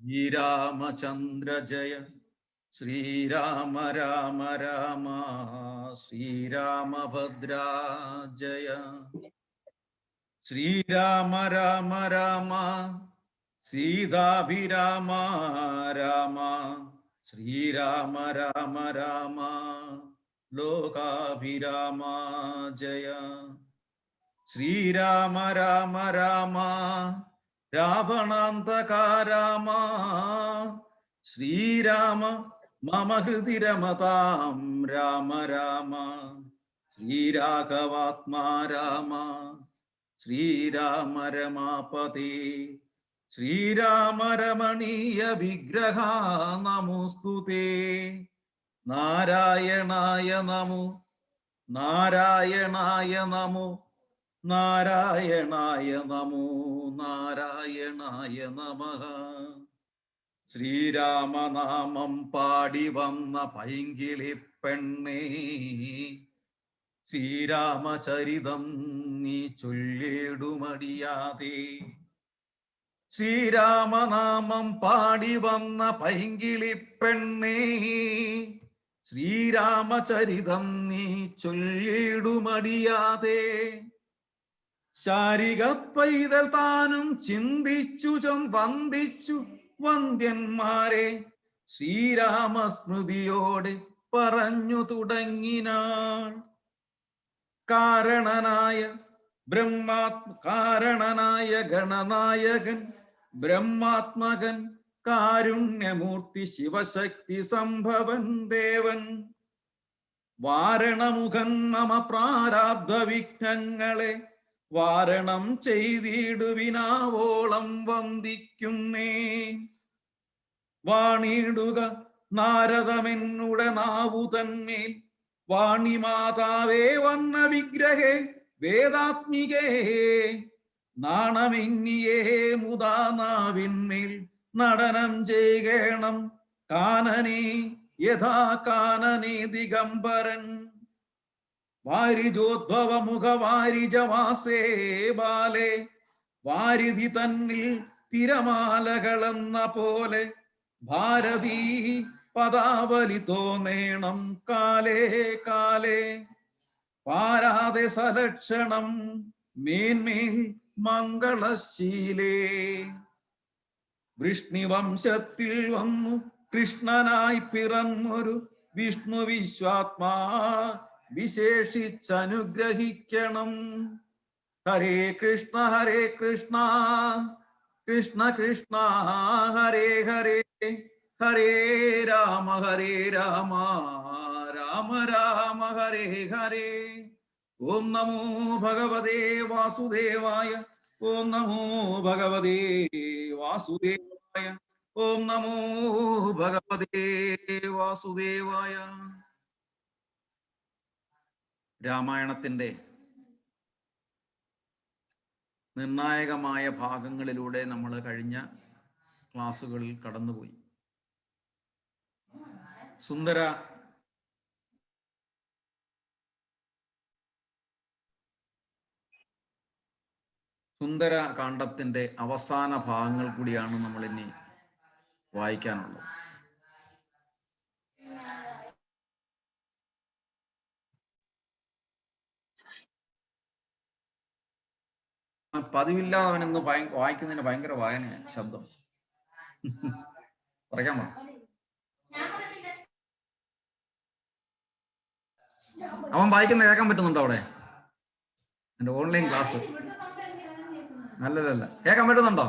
ശ്രീരാമചന്ദ്ര ജയ ശ്രീരാമ രാമ രാമ ശ്രീരാമഭദ്ര ജയ ശ്രീരാമ രാമ രാമ സീതാഭിരാമ രാമ ശ്രീരാമ രാമ രാമ ലോകാഭിരാമ ജയ ശ്രീരാമ രാമ രാമ രാവണാന്തക രാമ ശ്രീരാമ മമ ഹൃദി രമതാം രാമ രാമ ശ്രീരാഘവാത്മാ രാമ ശ്രീരാമ രമാപതി ശ്രീരാമ രമണീയ വിഗ്രഹ നമോസ്തുതേ നാരായണായ നമോ നാരായണായ നമോ നാരായണായ നമോ നാരായണായ നമഃ. ശ്രീരാമനാമം പാടി വന്ന പൈങ്കിളി പെണ്ണേ ശ്രീരാമചരിതം നീ ചൊല്ലിടുമടിയാതെ. ശ്രീരാമനാമം പാടി വന്ന പൈങ്കിളി പെണ്ണേ ശ്രീരാമചരിതം നീ ചൊല്ലിടുമടിയാതെ. ശാരിക പൈതൽ താനും ചിന്തിച്ചു വന്ദിച്ചു വന്ദ്യന്മാരെ ശ്രീരാമസ്മൃതിയോടെ പറഞ്ഞു തുടങ്ങിനാൾ. കാരണനായ ഗണനായകൻ ബ്രഹ്മാത്മകൻ കാരുണ്യമൂർത്തി ശിവശക്തി സംഭവൻ ദേവൻ വാരണമുഖൻ മമ പ്രാരാബ്ധ വിഘ്നങ്ങളെ വാരണം ചെയ്തിടുവിനാവോളം വന്ദിക്കുന്നേ. വാണിടുക നാരദമെന്നുടെ നാവു തന്മേൽ വാണിമാതാവേ വന്ന വിഗ്രഹേ വേദാത്മികേ നാണമെന്നിയേ മുതാ നാവിന്മേൽ നടനം ചെയ്യണം കാനനേ യഥാ കാനനേ ദിഗംബരൻ. വാരിജോദ്ഭവ മുഖവാരിജവാസേ ബാലെ വാരിധി തന്നിൽ തിരമാലകളെന്ന പോലെ ഭാരതീ പദാവലി തോന്നേണം കാലേ കാലേ. പാരാതെ സലക്ഷണം മേന്മേൽ മംഗളശീലേ. വൃഷ്ണിവംശത്തിൽ വന്നു കൃഷ്ണനായി പിറന്നൊരു വിഷ്ണു വിശ്വാത്മാ വിശേഷിച്ചനുഗ്രഹിക്കണം. ഹരേ കൃഷ്ണ കൃഷ്ണ കൃഷ്ണ ഹരേ ഹരേ ഹരേ രാമ രാമ രാമ ഹരേ ഹരേ. ഓം നമോ ഭഗവതേ വാസുദേവായ. ഓം നമോ ഭഗവതേ വാസുദേവായ. ഓം നമോ ഭഗവതേ വാസുദേവായ. രാമായണത്തിന്റെ നിർണായകമായ ഭാഗങ്ങളിലൂടെ നമ്മൾ കഴിഞ്ഞ ക്ലാസ്സുകളിൽ കടന്നുപോയി. സുന്ദര കാണ്ഡത്തിന്റെ അവസാന ഭാഗങ്ങൾ കൂടിയാണ് നമ്മൾ ഇനി വായിക്കാനുള്ളത്. പതിവില്ലാതെ അവനെന്ന് വായിക്കുന്നതിന് ഭയങ്കര വായന ശബ്ദം പറയാൻ പറ്റും. അവൻ വായിക്കുന്ന കേൾക്കാൻ പറ്റുന്നുണ്ടോ അവിടെ? എന്റെ ഓൺലൈൻ ക്ലാസ് നല്ലതല്ല, കേൾക്കാൻ പറ്റുന്നുണ്ടോ?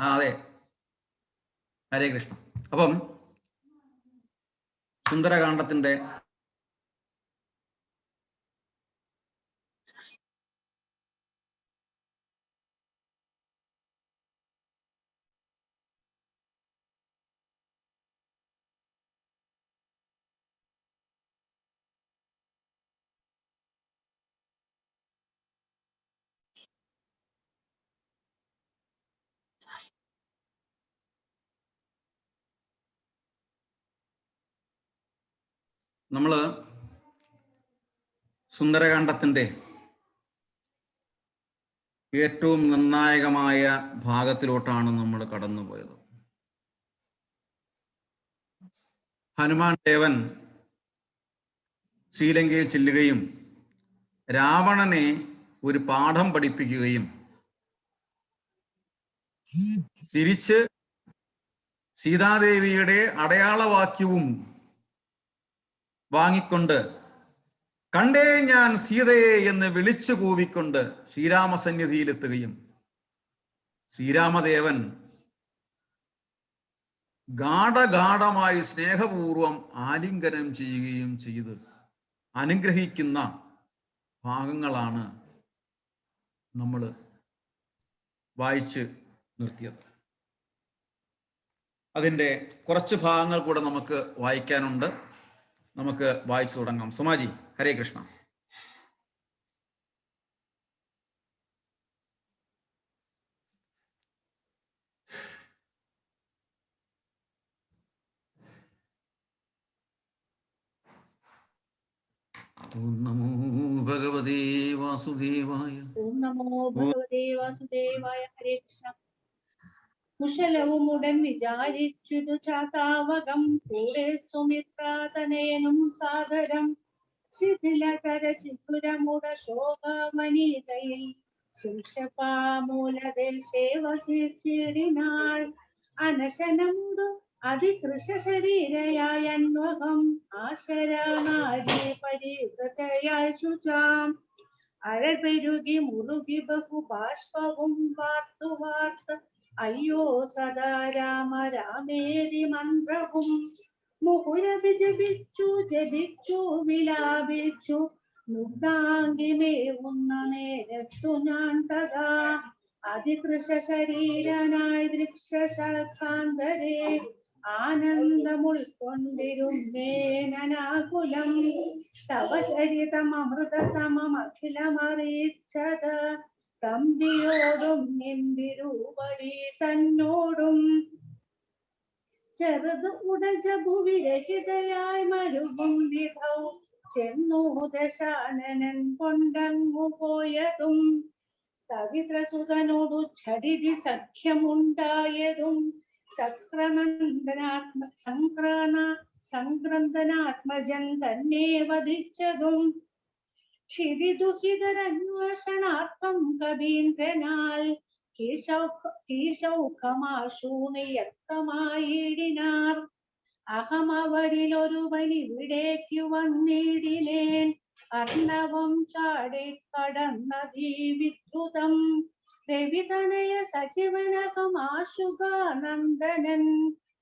ആ അതെ, ഹരേ കൃഷ്ണ. അപ്പം സുന്ദരകാണ്ഡത്തിന്റെ നമ്മള് സുന്ദരകാണ്ഡത്തിന്റെ ഏറ്റവും നിർണായകമായ ഭാഗത്തിലോട്ടാണ് നമ്മൾ കടന്നുപോയത്. ഹനുമാൻ ദേവൻ ശ്രീലങ്കയിൽ ചെല്ലുകയും രാവണനെ ഒരു പാഠം പഠിപ്പിക്കുകയും തിരിച്ച് സീതാദേവിയുടെ അടയാളവാക്യവും വാങ്ങിക്കൊണ്ട് കണ്ടേ ഞാൻ സീതയെ എന്ന് വിളിച്ചു കൂവിക്കൊണ്ട് ശ്രീരാമസന്നിധിയിലെത്തുകയും ശ്രീരാമദേവൻ ഗാഠഗാഠമായി സ്നേഹപൂർവം ആലിംഗനം ചെയ്യുകയും ചെയ്ത് അനുഗ്രഹിക്കുന്ന ഭാഗങ്ങളാണ് നമ്മൾ വായിച്ച് നിർത്തിയത്. അതിൻ്റെ കുറച്ച് ഭാഗങ്ങൾ കൂടെ നമുക്ക് വായിക്കാനുണ്ട്. നമുക്ക് വായിച്ചു തുടങ്ങാം. സുമാജി, ഹരേ കൃഷ്ണ. ഓം നമോ ഭഗവതേ വാസുദേവായ. ഓം നമോ ഭഗവതേ വാസുദേവായ. ഹരേ കൃഷ്ണ. കുശലവും ഉടൻ വിചാരിച്ചു ചാതാവകം കൂടെ സുമിത്രാതനയനും സാദരം ശിഥിലകര ചിത്തുരമുട ശോകമനീതയിൽ ശിംശപാമൂലദേശേ വസിച്ചിടിനാൾ അനശനമുടു അതികൃശ ശരീരയായ അന്വകം ആശരനാരി പരിവൃതയായി ശുചാം അഴപെരുകി മുറുകി ബഹു ബാഷ്പവും വാർത്തു വാർത്ത് അയ്യോ സദാ രാമ രാമേരി മന്ത്രവും മുഹുരഭി ജപിച്ചു വിലാപിച്ചു മുഗ്ധാംഗിമേവുന്ന നേരത്തു ഞാൻ തഥാ അതികൃശ ശരീരനായി ദൃക്ഷശാന്തരെ ആനന്ദമുൾക്കൊണ്ടിരുന്നേനാകുലം തവ ചരിതം അമൃത സമം അഖിലമറിയിച്ചത് തമ്പിയോടും നിന്തിരുവടി തന്നോടും ചെറുത് ഉടജഭുവിരഹിതയായി മരുവും വിധൗ ചെന്നു ദശാനനൻ കൊണ്ടങ്ങു പോയതും സവിത്രസുതനോടു ഛടിതി സഖ്യമുണ്ടായതും സംക്രന്ദനാത്മജൻ തന്നെ വധിച്ചതും ക്ഷിതിദുഹിതരന്വേഷണാർത്ഥം കവീന്ദ്രനാൽ കീശൗഖമാശൂനിയക്തമായിടിനാർ അഹമവരിലൊരുവനിവിടേക്കു വന്നിടിനേൻ അർണവം ചാടി കടന്നതീ വിദ്രുതം രവിതനയ സജീവനകമാശുകാനന്ദനൻ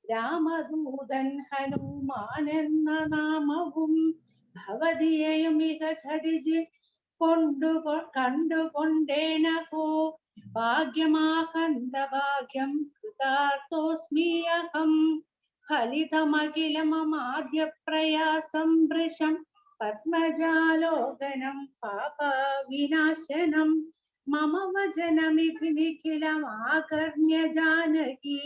രാമദൂതൻ ഹനുമാനെന്ന നാമവും ഭവതിയെയും മിക ഛടിജി കണ്ടുകൊണ്ടേനഹോ ഭാഗ്യമാഹന്ത ഭാഗ്യം കൃതാർത്ഥോസ്മിയഹം ഫലിതമഖിലമമാദ്യ പ്രയാസം വൃഷം പത്മജാലോകനം പാപ വിനാശനം മമ വചനമിതി നിഖിലമാകർണ്യ ജാനകി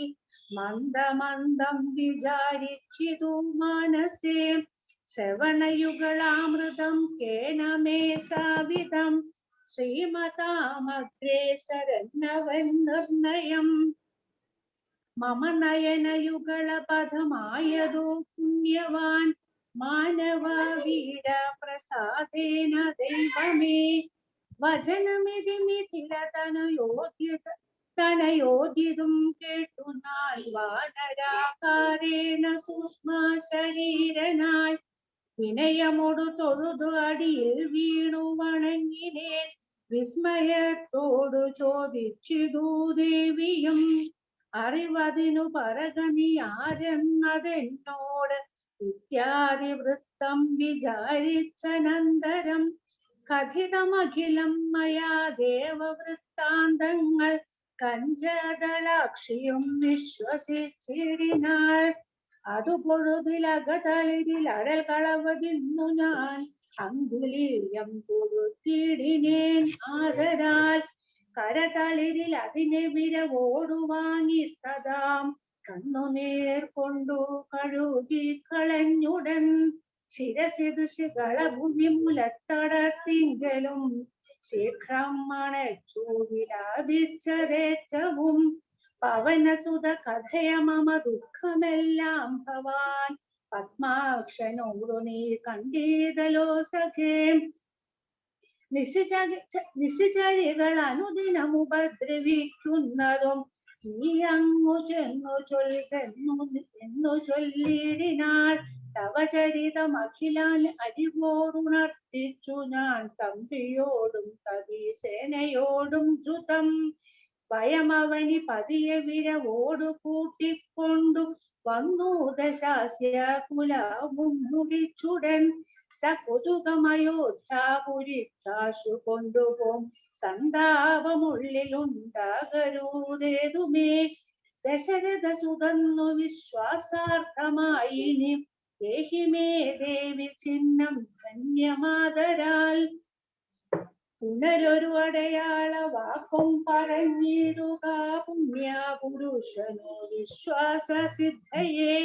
മന്ദമന്ദം വിചാരിച്ചിതു മാനസേ ശ്രവണയുഗളാമൃതം കേന മേ സാവിധം ശ്രീമതാമഗ്രേ ശരന്നവൻ നിർണയം മമ നയനയുഗള പദമായതോ പുണ്യവാൻ മാനവ വീര പ്രസാദേന ദൈവമേ വചനമിതി മിഥിലതനയോദ്യതും കേട്ടു നാൾ വാനരാകാരേണ സൂക്ഷ്മ ശരീരനായി വിനയമൊടു തൊഴുതു അടിയിൽ വീണു വണങ്ങിനേൻ വിസ്മയത്തോടു ചോദിച്ചിതു ദേവിയും അറിവതിനു പറകനി ആരെന്നതെന്നോട് ഇത്യാദി വൃത്തം വിചാരിച്ചനന്തരം കഥിതമഖിലം മയാ ദേവവൃത്താന്തങ്ങൾ കഞ്ചദളാക്ഷിയും വിശ്വസിച്ചിടിനാൾ അതു പൊഴുതിലകതളിരിൽ അടൽ കളവതിന്നു ഞാൻ അങ്കുലീയം കൊടുത്തിടിനേൻ ആദരാൽ കരതളിരിൽ അതിനെ വിരവോടു വാങ്ങിത്തതാം കണ്ണുനേർ കൊണ്ടു കഴുകി കളഞ്ഞുടൻ ശിരസിദുശികളഭൂമി മുലത്തടത്തിങ്കലും ശീഘ്രം മണച്ചു വിലാപിച്ചതേറ്റവും പവനസുത കഥയ മമ ദുഃഖമെല്ലാം ഭവാൻ പത്മാക്ഷനോടു നീ കണ്ടീതലോ സഖേ നിശിചരികൾ അനുദിനം ഉപദ്രവിക്കുന്നതും നീ അങ്ങു ചെന്നു എന്നു ചൊല്ലിടിനാൽ തവ ചരിതം അഖിലാൻ അരിവോടുണർത്തിച്ചു ഞാൻ തമ്പിയോടും തവീസേനയോടും ദ്രുതം വയമവനി പതിയെ വിരവോടു കൂട്ടിക്കൊണ്ടു വന്നു ദശാസ്യ കുലാവും മുടിച്ചുടൻ സകുതുകമയോധ്യാപുരിക്കാശു കൊണ്ടുപോം സന്താപമുള്ളിലുണ്ടാകരുതേതുമേ ദശരഥ സുതന്നു വിശ്വാസാർത്ഥമായി നീ ദേഹിമേ ദേവി ചിഹ്നം ധന്യമാതരാൽ പുനരൊരു അടയാള വാക്കും പറഞ്ഞിടുക പുണ്യ പുരുഷനോ വിശ്വാസ സിദ്ധയെ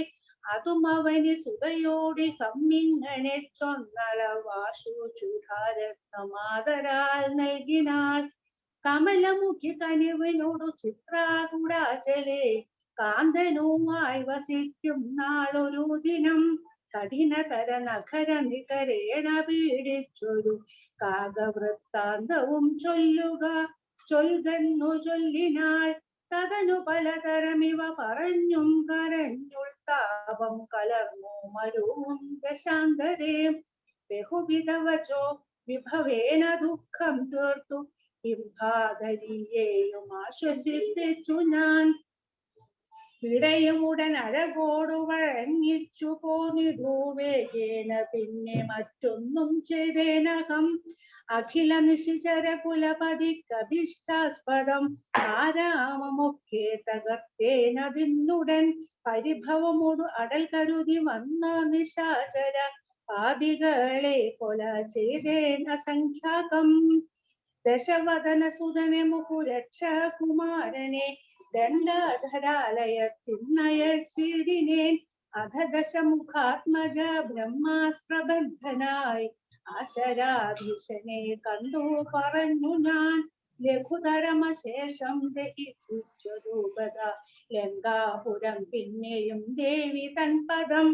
അതും അവന് സുതയോടി കമ്മിങ്ങനെ ചൊന്നള വാശു ചൂടാരത്നമാതരാൽ നൽകിനാൽ കമലമുഖി കനിവിനോടു ചിത്രാകുടാചലെ കാന്തനുമായി വസിക്കും നാളൊരു ദിനം കഠിനതര നഗര നികരേണ പീഡിച്ചൊരു കാകവൃത്താന്തവും ചൊല്ലുകന്നു ചൊല്ലിനാൽ തതനു പലതരമിവ പറഞ്ഞും കരഞ്ഞുൾത്താപം കലർന്നു മരുവും ദശാന്തരേ ബഹുവിധവചോ വിഭവേന ദുഃഖം തീർത്തു ബിംബാധരിയെയും ആശ്വസിപ്പിച്ചു ഞാൻ വിടയും ഉടൻ അഴകോടു വഴങ്ങിച്ചു പോന്നിടൂ വേഗേന പിന്നെ മറ്റൊന്നും ചെയ്തേനകം അഖില നിശിചര കുലപതിക്കഭിഷ്ടാസ്പദം ആരാമമൊക്കെ തകർത്തേനതിന്നുടൻ പരിഭവമോടു അടൽ കരുതി വന്ന നിശാചര പാപികളെ കൊല ചെയ്തേന സംഖ്യാകം ദശവദന സുതനെ മുഹുരക്ഷ കുമാരനെ ദണ്ഡധരാലയത്തിന്നയച്ചിടിനേൻ അധ ദശമുഖാത്മജ ബ്രഹ്മാസ്ത്രബദ്ധനായി ആശരാധീശനെ കണ്ടു പറഞ്ഞു ഞാൻ ലഘുതരമശേഷം ദഹിപ്പിച്ചൊരൂപത ലങ്കാപുരം പിന്നെയും ദേവി തൻ പദം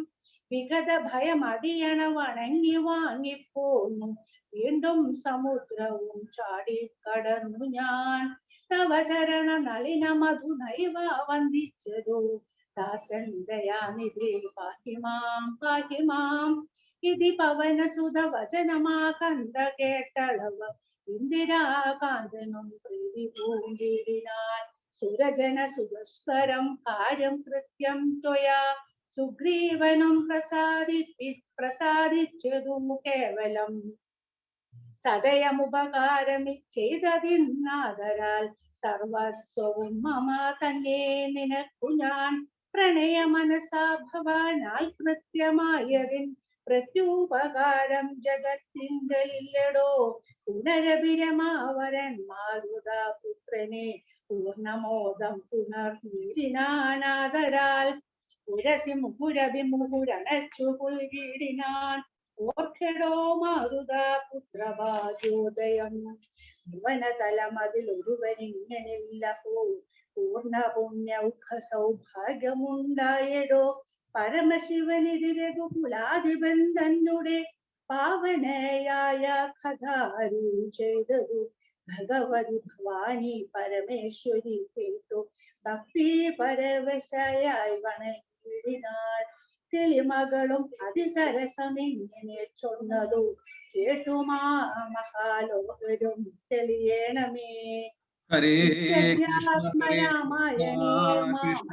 വിഗത ഭയമടിയണ വണങ്ങി വാങ്ങിപ്പോന്നു വീണ്ടും സമുദ്രവും ചാടിക്കടന്നു ഞാൻ തവ ചരണ നളിന മധു നൈവ വന്ദിച്ചതു ദാസൻ ദയാനിധി പാഹിമാം ഇതി പവനസുത വചനമാകന്ത കേട്ടളവ ഇന്ദിരാകാന്തനും പ്രീതി പൂണ്ടിടിനാൻ സുരജന സുദുഷ്കരം കാര്യം കൃത്യം ത്വയാ സുഗ്രീവനും പ്രസാദിച്ചതു കേവലം സദയമുപകാരമി ചെയ്തതിന്നാദരാൽ സർവസ്വവും മമ തന്നെ നിനക്കു ഞാൻ പ്രണയ മനസാ ഭവാനാൽ കൃത്യമായതിൻ പ്രത്യുപകാരം ജഗത്തിങ്കലില്ലടോ പുനരഭിരമാവരൻ മാരുത പുത്രനെ പൂർണമോദം പുനർനീരിനാനാദരാൽ പുരസി മുഹുരഭിമുഹുരണച്ചു പുൽകിടിനാൻ ഓർക്കെടോ മാരുത പുത്രഭാഗ്യോദയം ഭുവനതലമതിലൊരുവനിങ്ങനില്ല പൂർണ്ണ പുണ്യൗഖ സൗഭാഗ്യമുണ്ടായടോ പരമശിവനെതിരതു കുലാധിപൻ തന്നെ പാവനയായ കഥാരു ചെയ്തതു ഭഗവതി ഭവാനി പരമേശ്വരി കേട്ടു ഭക്തി പരവശയായി വണങ്ങിടിനാൾ കിളിമകളും അതിസരസമിങ്ങനെ ചൊന്നതു കേട്ടുമാ മഹാലോകരും തെളിയണമേ. ഹരേ കൃഷ്ണ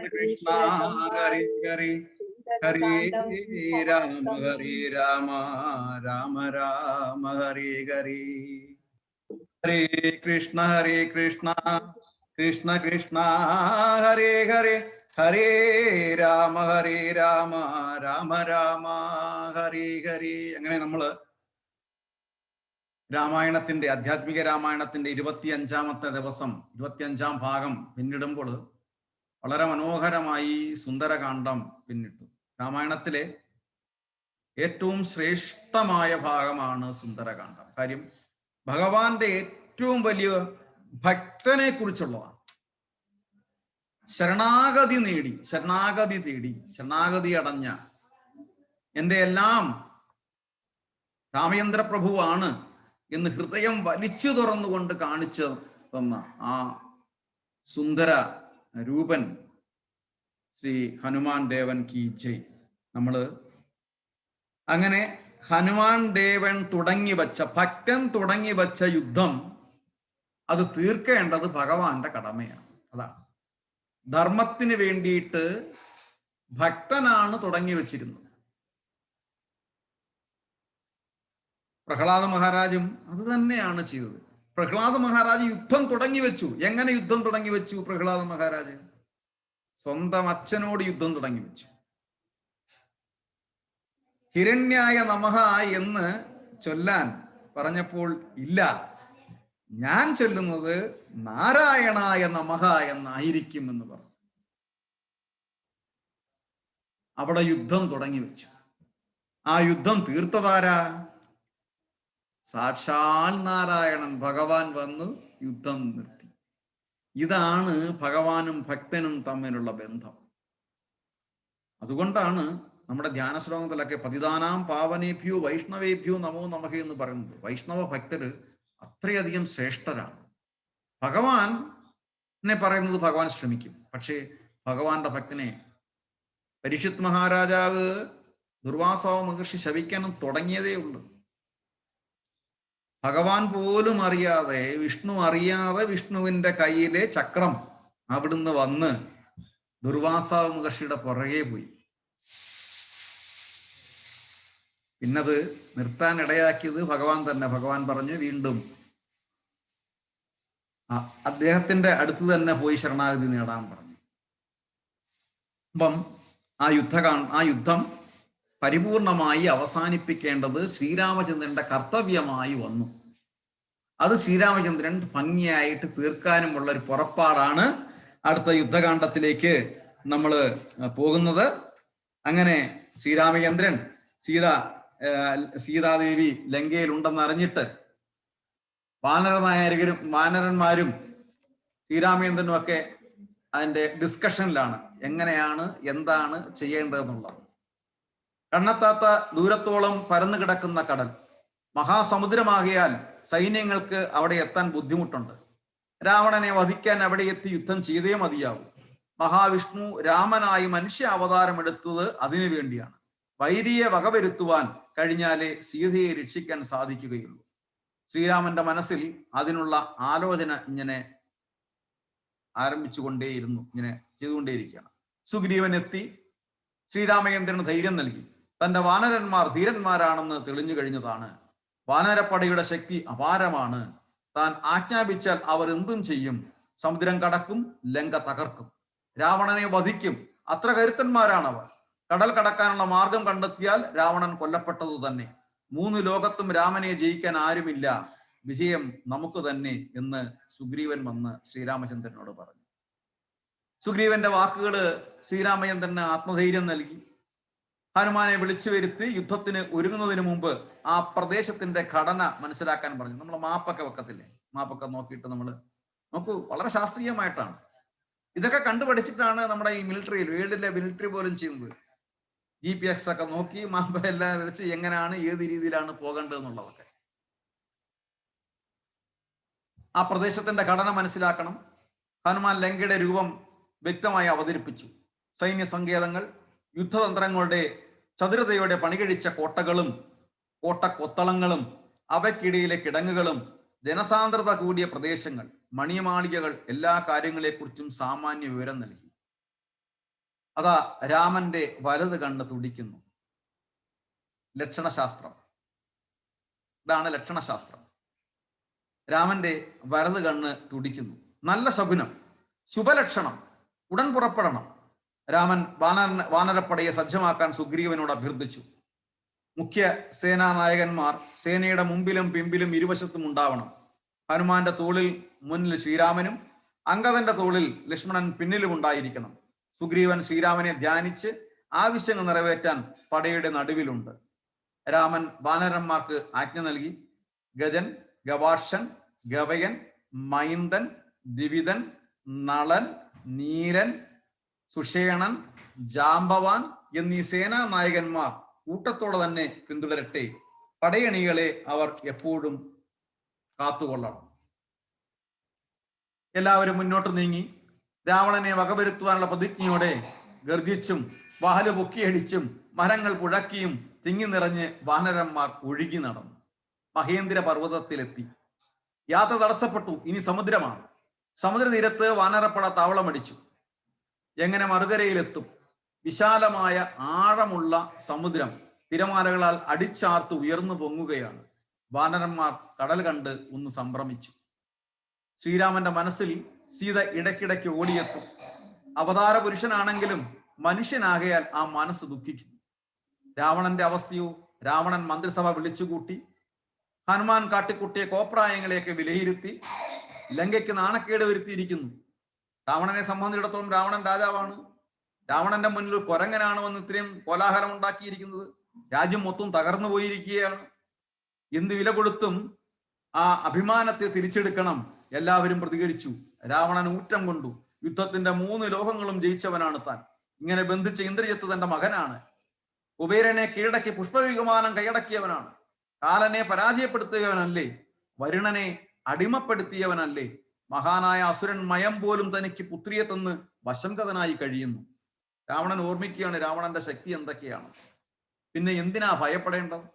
കൃഷ്ണ ഹരേ ഹരേ ഹരേ രാമ രാമ രാമ ഹരേ ഹരേ. ഹരേ കൃഷ്ണ കൃഷ്ണ കൃഷ്ണ ഹരേ ഹരേ ഹരേ രാമ രാമ രാമ ഹരേ ഹരേ. അങ്ങനെ നമ്മള് രാമായണത്തിന്റെ ആധ്യാത്മിക രാമായണത്തിന്റെ 25-ാമത്തെ ദിവസം 25-ാം ഭാഗം പിന്നിടുമ്പോൾ വളരെ മനോഹരമായി സുന്ദരകാന്ഡം പിന്നിട്ടു. രാമായണത്തിലെ ഏറ്റവും ശ്രേഷ്ഠമായ ഭാഗമാണ് സുന്ദരകാന്ഡം. കാര്യം ഭഗവാന്റെ ഏറ്റവും വലിയ ഭക്തനെ കുറിച്ചുള്ളതാണ്. ശരണാഗതി നേടി, ശരണാഗതി തേടി, ശരണാഗതി അടഞ്ഞ എൻ്റെ എല്ലാം രാമചന്ദ്ര പ്രഭുവാണ് എന്ന് ഹൃദയം വലിച്ചു തുറന്നുകൊണ്ട് കാണിച്ചു തന്ന ആ സുന്ദര രൂപൻ ശ്രീ ഹനുമാൻ ദേവൻ കി ജയ്. നമ്മള് അങ്ങനെ ഹനുമാൻ ദേവൻ ഭക്തൻ തുടങ്ങി വച്ച യുദ്ധം അത് തീർക്കേണ്ടത് ഭഗവാന്റെ കടമയാണ്. അതാണ് ധർമ്മത്തിന് വേണ്ടിയിട്ട് ഭക്തനാണ് തുടങ്ങി വച്ചിരുന്നത്. പ്രഹ്ലാദ മഹാരാജും അത് തന്നെയാണ് ചെയ്തത്. പ്രഹ്ലാദ മഹാരാജ് യുദ്ധം തുടങ്ങി വെച്ചു. എങ്ങനെ യുദ്ധം തുടങ്ങി വെച്ചു? പ്രഹ്ലാദ മഹാരാജ് സ്വന്തം അച്ഛനോട് യുദ്ധം തുടങ്ങി വെച്ചു. ഹിരണ്യായ നമഃ എന്ന് ചൊല്ലാൻ പറഞ്ഞപ്പോൾ ഇല്ല, ഞാൻ ചൊല്ലുന്നത് നാരായണായ നമഃ എന്നായിരിക്കും എന്ന് പറഞ്ഞു. അവിടെ യുദ്ധം തുടങ്ങി വെച്ചു. ആ യുദ്ധം തീർത്തതാരാ? സാക്ഷാൽ നാരായണൻ ഭഗവാൻ വന്നു യുദ്ധം നിർത്തി. ഇതാണ് ഭഗവാനും ഭക്തനും തമ്മിലുള്ള ബന്ധം. അതുകൊണ്ടാണ് നമ്മുടെ ധ്യാന ശ്ലോകത്തിലൊക്കെ പതിതാനാം പാവനേഭ്യോ വൈഷ്ണവേഭ്യോ നമോ നമഃ എന്ന് പറയുന്നത്. വൈഷ്ണവ ഭക്തര് അത്രയധികം ശ്രേഷ്ഠരാണ്. ഭഗവാനെ പറയുന്നത് ഭഗവാൻ ശ്രമിക്കും. പക്ഷേ ഭഗവാന്റെ ഭക്തനെ പരീക്ഷിത് മഹാരാജാവ് ദുർവാസാവ് മഹർഷി ശപിക്കാനും തുടങ്ങിയതേ ഉള്ളൂ. ഭഗവാൻ പോലും അറിയാതെ, വിഷ്ണു അറിയാതെ വിഷ്ണുവിന്റെ കയ്യിലെ ചക്രം അവിടുന്ന് വന്ന് ദുർവാസാവ് മഹർഷിയുടെ പുറകെ പോയി. പിന്നത് നിർത്താൻ ഇടയാക്കിയത് ഭഗവാൻ തന്നെ. ഭഗവാൻ പറഞ്ഞു വീണ്ടും അദ്ദേഹത്തിന്റെ അടുത്ത് തന്നെ പോയി ശരണാഗതി നേടാൻ പറഞ്ഞു. അപ്പം ആ യുദ്ധം പരിപൂർണമായി അവസാനിപ്പിക്കേണ്ടത് ശ്രീരാമചന്ദ്രന്റെ കർത്തവ്യമായി വന്നു. അത് ശ്രീരാമചന്ദ്രൻ ഭംഗിയായിട്ട് തീർക്കാനുമുള്ള ഒരു പുറപ്പാടാണ് അടുത്ത യുദ്ധകാണ്ഡത്തിലേക്ക് നമ്മൾ പോകുന്നത്. അങ്ങനെ ശ്രീരാമചന്ദ്രൻ സീതാദേവി ലങ്കയിൽ ഉണ്ടെന്ന് അറിഞ്ഞിട്ട് വാനരന്മാരും ശ്രീരാമചന്ദ്രനും ഒക്കെ അതിന്റെ ഡിസ്കഷനിലാണ്, എങ്ങനെയാണ് എന്താണ് ചെയ്യേണ്ടതെന്നുള്ളത്. കണ്ണെത്താത്ത ദൂരത്തോളം പരന്നു കിടക്കുന്ന കടൽ, മഹാസമുദ്രമാകിയാൽ സൈന്യങ്ങൾക്ക് അവിടെ എത്താൻ ബുദ്ധിമുട്ടുണ്ട്. രാവണനെ വധിക്കാൻ അവിടെ എത്തി യുദ്ധം ചെയ്തേ മതിയാവും. മഹാവിഷ്ണു രാമനായി മനുഷ്യ അവതാരം എടുത്തത് അതിനു വേണ്ടിയാണ്. വൈരിയെ വകവരുത്തുവാൻ കഴിഞ്ഞാലേ സീതയെ രക്ഷിക്കാൻ സാധിക്കുകയുള്ളൂ. ശ്രീരാമന്റെ മനസ്സിൽ അതിനുള്ള ആലോചന ഇങ്ങനെ ആരംഭിച്ചുകൊണ്ടേയിരുന്നു, ഇങ്ങനെ ചെയ്തുകൊണ്ടേയിരിക്കുകയാണ്. സുഗ്രീവൻ എത്തി ശ്രീരാമചന്ദ്രന് ധൈര്യം നൽകി. തന്റെ വാനരന്മാർ ധീരന്മാരാണെന്ന് തെളിഞ്ഞു കഴിഞ്ഞതാണ്. വാനരപ്പടയുടെ ശക്തി അപാരമാണ്. താൻ ആജ്ഞാപിച്ചാൽ അവർ എന്തും ചെയ്യും. സമുദ്രം കടക്കും, ലങ്ക തകർക്കും, രാവണനെ വധിക്കും. അത്ര കരുത്തന്മാരാണവർ. കടൽ കടക്കാനുള്ള മാർഗം കണ്ടെത്തിയാൽ രാവണൻ കൊല്ലപ്പെട്ടതു തന്നെ. 3 ലോകത്തും രാമനെ ജയിക്കാൻ ആരുമില്ല. വിജയം നമുക്ക് തന്നെ എന്ന് സുഗ്രീവൻ വന്ന് ശ്രീരാമചന്ദ്രനോട് പറഞ്ഞു. സുഗ്രീവന്റെ വാക്കുകള് ശ്രീരാമചന്ദ്രന് ആത്മധൈര്യം നൽകി. ഹനുമാനെ വിളിച്ചു വരുത്തി യുദ്ധത്തിന് ഒരുങ്ങുന്നതിന് മുമ്പ് ആ പ്രദേശത്തിന്റെ ഘടന മനസ്സിലാക്കാൻ പറഞ്ഞു. നമ്മൾ മാപ്പൊക്കെ വെക്കത്തില്ലേ? മാപ്പൊക്കെ നോക്കിയിട്ട് നമ്മൾ നോക്കൂ, വളരെ ശാസ്ത്രീയമായിട്ടാണ് ഇതൊക്കെ കണ്ടുപഠിച്ചിട്ടാണ് നമ്മുടെ ഈ മിലിറ്ററിയിൽ, വേൾഡിലെ മിലിറ്ററി പോലും ചെയ്യുന്നത്. GPS ഒക്കെ നോക്കി മാപ്പ് എല്ലാം വെച്ച് എങ്ങനെയാണ് ഏത് രീതിയിലാണ് പോകേണ്ടതെന്നുള്ളതൊക്കെ. ആ പ്രദേശത്തിന്റെ ഘടന മനസ്സിലാക്കണം. ഹനുമാൻ ലങ്കയുടെ രൂപം വ്യക്തമായി അവതരിപ്പിച്ചു. സൈന്യ സങ്കേതങ്ങൾ, യുദ്ധതന്ത്രങ്ങളുടെ ചതുരതയോടെ പണികഴിച്ച കോട്ടകളും കോട്ടക്കൊത്തളങ്ങളും അവയ്ക്കിടയിലെ കിടങ്ങുകളും ജനസാന്ദ്രത കൂടിയ പ്രദേശങ്ങൾ, മണിമാളികകൾ, എല്ലാ കാര്യങ്ങളെക്കുറിച്ചും സാമാന്യ വിവരം നൽകി. അതാ രാമന്റെ വലത് കണ്ണ് തുടിക്കുന്നു. ലക്ഷണശാസ്ത്രം, ഇതാണ് ലക്ഷണശാസ്ത്രം. രാമന്റെ വലത് കണ്ണ് തുടിക്കുന്നു. നല്ല ശകുനം, ശുഭലക്ഷണം. ഉടൻ പുറപ്പെടണം. രാമൻ വാനരപ്പടയെ സജ്ജമാക്കാൻ സുഗ്രീവനോട് അഭ്യർത്ഥിച്ചു. മുഖ്യ സേനാനായകന്മാർ സേനയുടെ മുമ്പിലും പിമ്പിലും ഇരുവശത്തും ഉണ്ടാവണം. ഹനുമാന്റെ തോളിൽ മുന്നിൽ ശ്രീരാമനും അംഗദന്റെ തോളിൽ ലക്ഷ്മണൻ പിന്നിലും ഉണ്ടായിരിക്കണം. സുഗ്രീവൻ ശ്രീരാമനെ ധ്യാനിച്ച് ആവശ്യങ്ങൾ നിറവേറ്റാൻ പടയുടെ നടുവിലുണ്ട്. രാമൻ വാനരന്മാർക്ക് ആജ്ഞ നൽകി. ഗജൻ, ഗവാക്ഷൻ, ഗവയൻ, മൈന്ദൻ, ദിവിതൻ, നളൻ, നീലൻ, സുഷേണൻ, ജാംബവാൻ എന്നീ സേനാ നായകന്മാർ കൂട്ടത്തോടെ തന്നെ പിന്തുടരട്ടെ. പടയണികളെ അവർ എപ്പോഴും കാത്തുകൊള്ളണം. എല്ലാവരും മുന്നോട്ട് നീങ്ങി രാവണനെ വകവരുത്തുവാനുള്ള പ്രതിജ്ഞയോടെ ഗർജിച്ചും വാഹല് പൊക്കിയടിച്ചും മരങ്ങൾ പുഴക്കിയും തിങ്ങി നിറഞ്ഞ് വാനരന്മാർ ഒഴുകി നടന്നു. മഹേന്ദ്ര പർവ്വതത്തിലെത്തി. യാത്ര തടസ്സപ്പെട്ടു. ഇനി സമുദ്രമാണ്. സമുദ്രതീരത്ത് വാനരപ്പട താവളമടിച്ചു. എങ്ങനെ മറുകരയിലെത്തും? വിശാലമായ ആഴമുള്ള സമുദ്രം തിരമാലകളാൽ അടിച്ചാർത്ത് ഉയർന്നു പൊങ്ങുകയാണ്. വാനരന്മാർ കടൽ കണ്ട് ഒന്ന് സംഭ്രമിച്ചു. ശ്രീരാമന്റെ മനസ്സിൽ സീത ഇടയ്ക്കിടയ്ക്ക് ഓടിയെത്തും. അവതാര പുരുഷനാണെങ്കിലും മനുഷ്യനാകയാൽ ആ മനസ്സ് ദുഃഖിക്കുന്നു. രാവണന്റെ അവസ്ഥയോ? രാവണൻ മന്ത്രിസഭ വിളിച്ചുകൂട്ടി. ഹനുമാൻ കാട്ടിക്കുട്ടിയ കോപ്രായങ്ങളെയൊക്കെ വിലയിരുത്തി ലങ്കയ്ക്ക് നാണക്കേട് വരുത്തിയിരിക്കുന്നു. രാവണനെ സംബന്ധിച്ചിടത്തോളം രാവണൻ രാജാവാണ്. രാവണന്റെ മുന്നിൽ കുരങ്ങനാണോ എന്ന് ഇത്രയും കോലാഹലം ഉണ്ടാക്കിയിരിക്കുന്നത്? രാജ്യം മൊത്തം തകർന്നു പോയിരിക്കുകയാണ്. എന്ത് വില കൊടുത്തും ആ അഭിമാനത്തെ തിരിച്ചെടുക്കണം. എല്ലാവരും പ്രതികരിച്ചു. രാവണൻ ഊറ്റം കൊണ്ടു. യുദ്ധത്തിന്റെ 3 ലോകങ്ങളും ജയിച്ചവനാണ് താൻ. ഇങ്ങനെ ബന്ധിച്ച ഇന്ദ്രജിത്ത് തന്റെ മകനാണ്. കുബേരനെ കീഴടക്കി പുഷ്പവിമാനം കൈയടക്കിയവനാണ്. കാലനെ പരാജയപ്പെടുത്തിയവനല്ലേ? വരുണനെ അടിമപ്പെടുത്തിയവനല്ലേ? മഹാനായ അസുരൻ മയം പോലും തനിക്ക് പുത്രിയെ തന്ന് വശംഗതനായി കഴിയുന്നു. രാവണൻ ഓർമ്മിക്കുകയാണ് രാവണന്റെ ശക്തി എന്തൊക്കെയാണ്. പിന്നെ എന്തിനാ ഭയപ്പെടേണ്ടത്?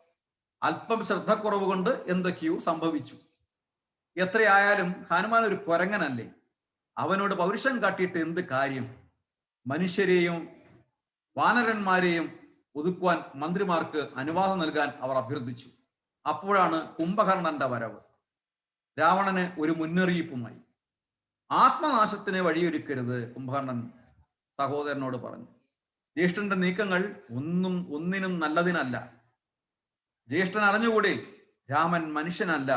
അല്പം ശ്രദ്ധക്കുറവ് കൊണ്ട് എന്തൊക്കെയോ സംഭവിച്ചു. എത്രയായാലും ഹനുമാൻ ഒരു കുരങ്ങനല്ലേ? അവനോട് പൗരുഷം കാട്ടിയിട്ട് എന്ത് കാര്യം? മനുഷ്യരെയും വാനരന്മാരെയും ഒതുക്കുവാൻ മന്ത്രിമാർക്ക് അനുവാദം നൽകാൻ അവർ അഭ്യർത്ഥിച്ചു. അപ്പോഴാണ് കുംഭകർണന്റെ വരവ്. രാവണന് ഒരു മുന്നറിയിപ്പുമായി. ആത്മനാശത്തിന് വഴിയൊരുക്കരുത്, കുംഭകർണൻ സഹോദരനോട് പറഞ്ഞു. ജ്യേഷ്ഠന്റെ നീക്കങ്ങൾ ഒന്നിനും നല്ലതിനല്ല. ജ്യേഷ്ഠൻ അറിഞ്ഞുകൂടെ രാമൻ മനുഷ്യനല്ല,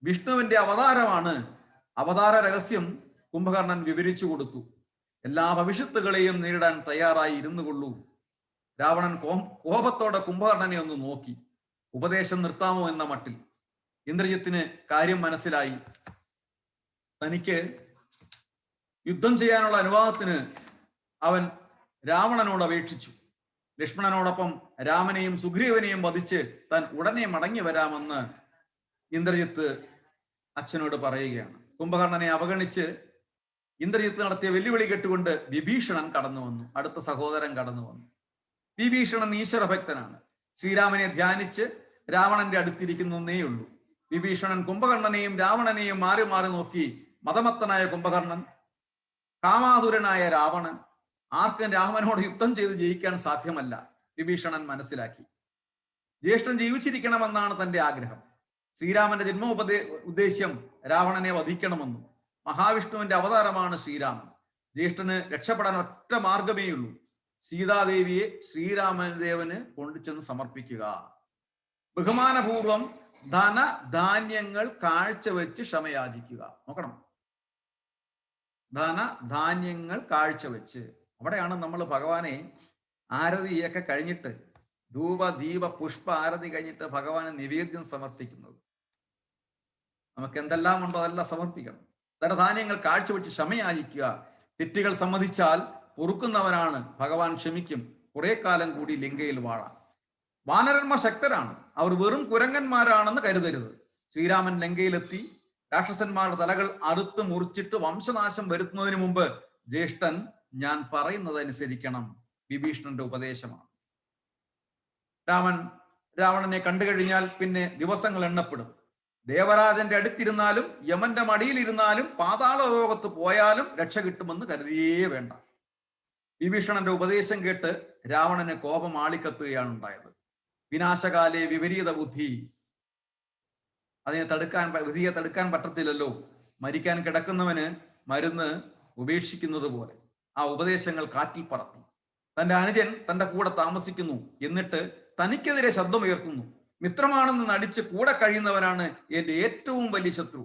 വിഷ്ണുവിന്റെ അവതാരമാണ്. അവതാര രഹസ്യം കുംഭകർണൻ വിവരിച്ചു കൊടുത്തു. എല്ലാ ഭവിഷ്യത്തുകളെയും നേരിടാൻ തയ്യാറായി ഇരുന്നു കൊള്ളൂ. രാവണൻ കോപത്തോടെ കുംഭകർണനെ ഒന്ന് നോക്കി. ഉപദേശം നിർത്താമോ എന്ന മട്ടിൽ. ഇന്ദ്രജിത്തിന് കാര്യം മനസ്സിലായി. തനിക്ക് യുദ്ധം ചെയ്യാനുള്ള അനുവാദത്തിന് അവൻ രാവണനോട് അപേക്ഷിച്ചു. ലക്ഷ്മണനോടൊപ്പം രാമനെയും സുഗ്രീവനെയും വധിച്ച് താൻ ഉടനെ മടങ്ങി വരാമെന്ന് ഇന്ദ്രജിത്ത് അച്ഛനോട് പറയുകയാണ്. കുംഭകർണനെ അവഗണിച്ച് ഇന്ദ്രജിത്ത് നടത്തിയ വെല്ലുവിളി കേട്ടുകൊണ്ട് വിഭീഷണൻ കടന്നു വന്നു. അടുത്ത സഹോദരൻ കടന്നു വന്നു. വിഭീഷണൻ ഈശ്വരഭക്തനാണ്. ശ്രീരാമനെ ധ്യാനിച്ച് രാവണന്റെ അടുത്തിരിക്കുന്നേ ഉള്ളൂ. വിഭീഷണൻ കുംഭകർണനെയും രാവണനെയും മാറി മാറി നോക്കി. മതമത്തനായ കുംഭകർണൻ, കാമാതുരനായ രാവണൻ, ആർക്കും രാമനോട് യുദ്ധം ചെയ്ത് ജയിക്കാൻ സാധ്യമല്ല. വിഭീഷണൻ മനസ്സിലാക്കി. ജ്യേഷ്ഠൻ ജീവിച്ചിരിക്കണമെന്നാണ് തന്റെ ആഗ്രഹം. ശ്രീരാമന്റെ ഉദ്ദേശ്യം രാവണനെ വധിക്കണമെന്നും. മഹാവിഷ്ണുവിന്റെ അവതാരമാണ് ശ്രീരാമൻ. ജ്യേഷ്ഠന് രക്ഷപ്പെടാൻ ഒറ്റ മാർഗമേയുള്ളൂ. സീതാദേവിയെ ശ്രീരാമദേവന് കൊണ്ടുചെന്ന് സമർപ്പിക്കുക. ബഹുമാനപൂർവം ധനധാന്യങ്ങൾ കാഴ്ചവെച്ച് ക്ഷമയാചിക്കുക. നോക്കണം, ധനധാന്യങ്ങൾ കാഴ്ചവെച്ച്. അവിടെയാണ് നമ്മൾ ഭഗവാനെ ആരതിയൊക്കെ കഴിഞ്ഞിട്ട്, ധൂപ ദീപ പുഷ്പ ആരതി കഴിഞ്ഞിട്ട് ഭഗവാന് നിവേദ്യം സമർപ്പിക്കുന്നത്. നമുക്ക് എന്തെല്ലാം ഉണ്ടോ അതെല്ലാം സമർപ്പിക്കണം. ധനധാന്യങ്ങൾ കാഴ്ചവെച്ച് ക്ഷമയാചിക്കുക. തെറ്റുകൾ സമ്മതിച്ചാൽ പൊറുക്കുന്നവനാണ് ഭഗവാൻ, ക്ഷമിക്കും. കുറെ കാലം കൂടി ലങ്കയിൽ വാഴാം. വാനരന്മാർ ശക്തരാണ്. അവർ വെറും കുരങ്ങന്മാരാണെന്ന് കരുതരുത്. ശ്രീരാമൻ ലങ്കയിലെത്തി. രാക്ഷസന്മാരുടെ തലകൾ അറുത്ത് മുറിച്ചിട്ട് വംശനാശം വരുത്തുന്നതിന് മുമ്പ് ജ്യേഷ്ഠൻ ഞാൻ പറയുന്നത് അനുസരിക്കണം. വിഭീഷണന്റെ ഉപദേശമാണ്. രാവണനെ കണ്ടു കഴിഞ്ഞാൽ പിന്നെ ദിവസങ്ങൾ എണ്ണപ്പെടും. ദേവരാജന്റെ അടുത്തിരുന്നാലും യമന്റെ മടിയിലിരുന്നാലും പാതാള ലോകത്ത് പോയാലും രക്ഷ കിട്ടുമെന്ന് കരുതിയേ വേണ്ട. വിഭീഷണന്റെ ഉപദേശം കേട്ട് രാവണന് കോപം ആളിക്കത്തുകയാണ് ഉണ്ടായത്. വിനാശകാലേ വിപരീത ബുദ്ധി. വിധിയെ തടുക്കാൻ പറ്റത്തില്ലല്ലോ. മരിക്കാൻ കിടക്കുന്നവന് മരുന്ന് ഉപേക്ഷിക്കുന്നത് പോലെ ആ ഉപദേശങ്ങൾ കാറ്റിൽ പറത്തി. തന്റെ അനുജൻ തന്റെ കൂടെ താമസിക്കുന്നു, എന്നിട്ട് തനിക്കെതിരെ ശബ്ദമുയർത്തുന്നു. മിത്രമാണെന്ന് നടിച്ച് കൂടെ കഴിയുന്നവനാണ് എന്റെ ഏറ്റവും വലിയ ശത്രു.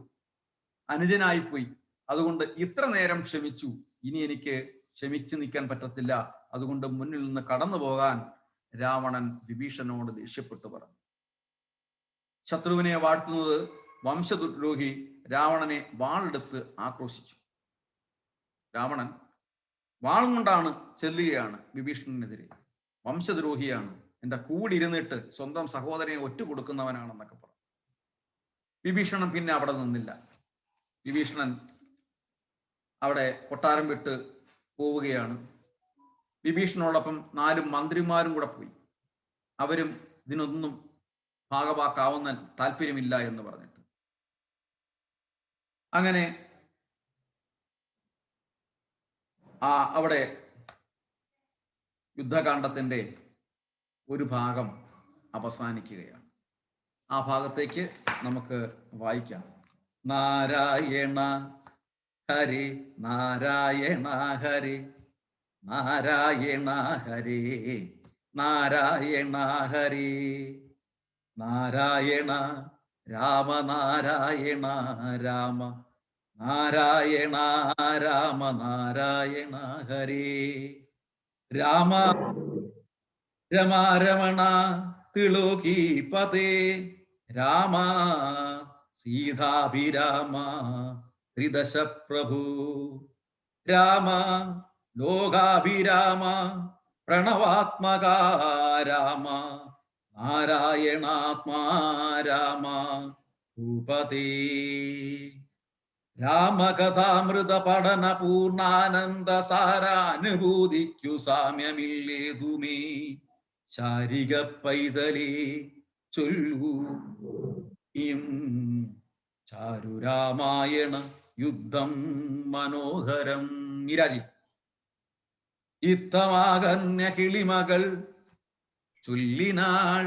അനുജനായിപ്പോയി. അതുകൊണ്ട് ഇത്ര നേരം ക്ഷമിച്ചു, ഇനി എനിക്ക് ക്ഷമിച്ചു നിൽക്കാൻ പറ്റത്തില്ല. അതുകൊണ്ട് മുന്നിൽ നിന്ന് കടന്നു പോകാൻ രാവണൻ വിഭീഷണനോട് ദേഷ്യപ്പെട്ടു പറഞ്ഞു. ശത്രുവിനെ വാഴ്ത്തുന്നത് വംശദ്രോഹി രാവണനെ വാളെടുത്ത് ആക്രോശിച്ചു. രാവണൻ വാളും കൊണ്ടാണ് ചെല്ലുകയാണ് വിഭീഷണനെതിരെ. വംശദ്രോഹിയാണ്, എൻ്റെ കൂടിരുന്നിട്ട് സ്വന്തം സഹോദരനെ ഒറ്റുകൊടുക്കുന്നവനാണെന്നൊക്കെ പറഞ്ഞു. വിഭീഷണൻ പിന്നെ അവിടെ നിന്നില്ല. വിഭീഷണൻ അവിടെ കൊട്ടാരം വിട്ട് പോവുകയാണ്. വിഭീഷണനോടൊപ്പം 4 മന്ത്രിമാരും കൂടെ പോയി. അവരും ഇതിനൊന്നും ഭാഗവാക്കാവുന്ന താല്പര്യമില്ല എന്ന് പറഞ്ഞിട്ട്. അങ്ങനെ അവിടെ യുദ്ധകാണ്ഡത്തിൻ്റെ ഒരു ഭാഗം അവസാനിക്കുകയാണ്. ആ ഭാഗത്തേക്ക് നമുക്ക് വായിക്കാം. നാരായണ ഹരി നാരായണ ഹരി നാരായണ ഹരി നാരായണ ഹരി നാരായണ രാമ നാരായണ രാമ നാരായണ രാമ നാരായണ ഹരി രാമ രമാരമണ തിളോകീപതേ രാമ സീതാഭിരാമ ത്രിദശ പ്രഭു രാമ ലോകാഭിരാമ പ്രണവാത്മക രാമ നാരായണാത്മാ രാമ ഭൂപതേ രാമകഥാമൃത പഠന പൂർണ്ണാനന്ദ സാരാനുഭൂതിക്കു സാമ്യമില്ലേതുമേ ശാരിക പൈതലേ ചൊല്ലൂ ചാരുരാമായണ യുദ്ധം മനോഹരം. നീരാജി ഇത്തമാകന്യ കിളിമകൾ ചൊല്ലിനാൾ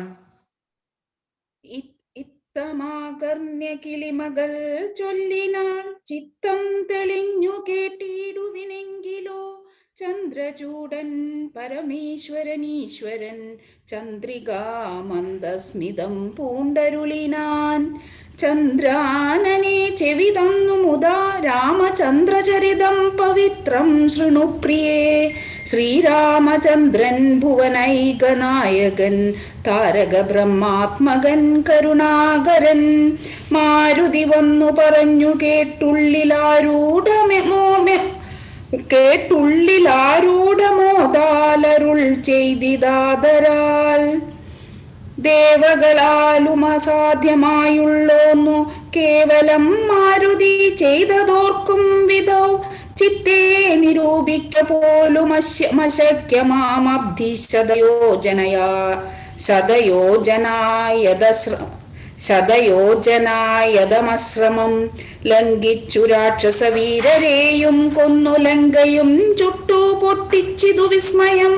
ഇത്തമാകർണ്യ കിളിമകൾ ചൊല്ലിനാൾ ചിത്തം തെളിഞ്ഞു കേട്ടിടുവിനെങ്കിലോ ചന്ദ്രചൂടൻ പരമേശ്വരനീശ്വരൻ ചന്ദ്രികാമന്ദസ്മിതം പൂണ്ടരുളിനാൻ. ചന്ദ്രാനനെ ചെവി തന്നു മുതാ രാമചന്ദ്രചരിതം പവിത്രം ശൃണുപ്രിയേ. ശ്രീരാമചന്ദ്രൻ ഭുവനൈകനായകൻ താരക ബ്രഹ്മാത്മകൻ കരുണാകരൻ. മാരുതി വന്നു പറഞ്ഞു കേട്ടുള്ളിലാരൂഢമോദാലരുൾ ചെയ്തിതാദരാൽ. ദേവകളാലും അസാധ്യമായുള്ളോന്നു കേവലം മാരുതി ചെയ്തതോർക്കും വിധോ ചിത്തേ നിരൂപിക്ക പോലും അശക്യമാമബ്ധി ശതയോജനായതമശ്രമം ലംഘിച്ചു രാക്ഷസവീരരെയും കൊന്നു ലങ്കയും ചുട്ടു പൊട്ടിച്ചിതു വിസ്മയം.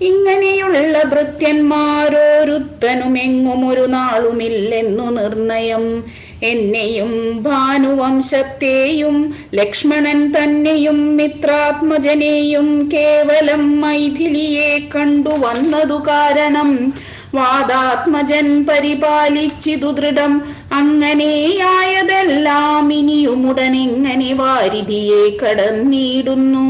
ഇങ്ങനെയുള്ള ഭൃത്യന്മാരോരുത്തനുമെങ്ങും ഒരു നാളുമില്ലെന്നു നിർണയം. എന്നെയും ഭാനുവംശത്തെയും ലക്ഷ്മണൻ തന്നെയും മിത്രാത്മജനെയും കേവലം മൈഥിലിയെ കണ്ടുവന്നതു കാരണം വാദാത്മജൻ പരിപാലിച്ചിതു ദൃഢം. അങ്ങനെയായതെല്ലാം ഇനിയുമുടനെങ്ങനെ വാരിധിയെ കടന്നിടുന്നു.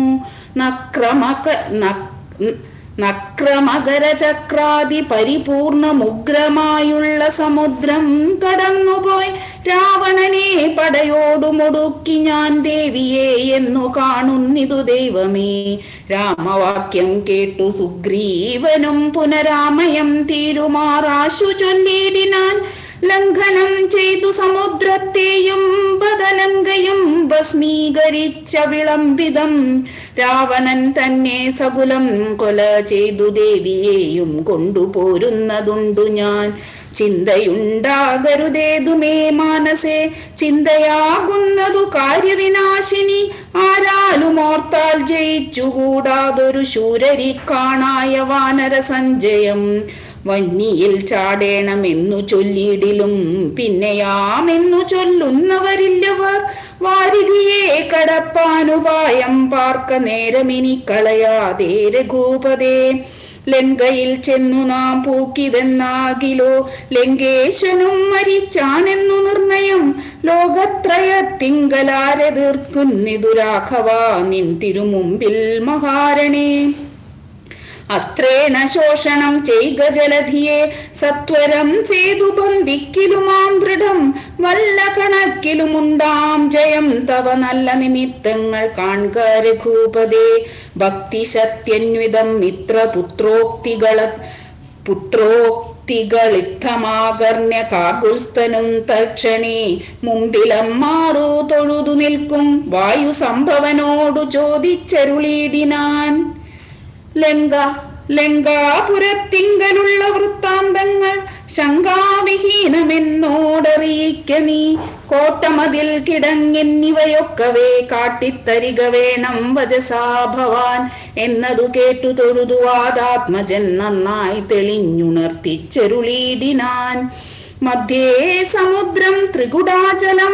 നക്രമകരചക്രാദി പരിപൂർണമുഗ്രമായുള്ള സമുദ്രം കടന്നുപോയി രാവണനെ പടയോടുമൊടുക്കി ഞാൻ ദേവിയെ എന്നു കാണുന്നിതു ദൈവമേ. രാമവാക്യം കേട്ടു സുഗ്രീവനും പുനരാമയം തീരുമാറാശു ചൊല്ലിടിനാൻ. ലംഘനം ചെയ്തു സമുദ്രത്തെയും ബദലങ്കയും ഭസ്മീകരിച്ച വിളംബിതം രാവണൻ തന്നെ സകുലം കൊല ചെയ്തു ദേവിയെയും കൊണ്ടുപോരുന്നതുണ്ടു ഞാൻ. ചിന്തയുണ്ടാകരുതേതുമേ മാനസേ, ചിന്തയാകുന്നതു കാര്യവിനാശിനി. ആരാലും ഓർത്താൽ ജയിച്ചുകൂടാതൊരു ശൂരരിക്കാണായ വാനര സഞ്ജയം. വന്നിയിൽ ചാടേണമെന്നു ചൊല്ലിയിടിലും പിന്നെയാമെന്നു ചൊല്ലുന്നവരില്ലവർ. വാരിധിയെ കടപ്പാനുപായം പാർക്ക നേരമിനി കളയാതെ രഘൂപതേ. ലങ്കയിൽ ചെന്നു നാം പൂക്കിതെന്നാകിലോ ലങ്കേശനും മരിച്ചാനെന്നു നിർണയം. ലോകത്രയത്തിങ്കലാരെതിർക്കുന്നിതു രാഘവ നിൻ തിരുമുമ്പിൽ മഹാരണേ. അസ്ത്രേണ ശോഷണം ചെയ്ക ജലധിയെ സത്വരം ചെയ്തു ബന്ധിക്കിലുമാം ദൃഢം വല്ല കണക്കിലുമുണ്ടാം ജയം തവ നല്ല നിമിത്തങ്ങൾ കാൺക രഘൂപതേ. ഭക്തി സത്യന്വിതം പുത്രോക്തികളിത്തമാകർണ്യ കാകുൽസ്ഥനും തൽക്ഷണേ മുമ്പിലം മാറു തൊഴുതു നിൽക്കും വായു സംഭവനോടു ചോദിച്ചരുളിയിടിനാൻ. ലങ്കാപുരത്തിങ്കലുള്ള വൃത്താന്തങ്ങൾ ശങ്കാവിഹീനമെന്നോടറിയിക്ക നീ. കോട്ടമതിൽ കിടങ്ങിന്നിവയൊക്കവേ കാട്ടിത്തരിക വേണം വജസാ ഭവാൻ എന്നതു കേട്ടു തൊഴുതുവാദാത്മജൻ നന്നായി തെളിഞ്ഞുണർത്തിച്ചരുളിയിടിനാൻ. മധ്യേ സമുദ്രം ത്രികുടാചലം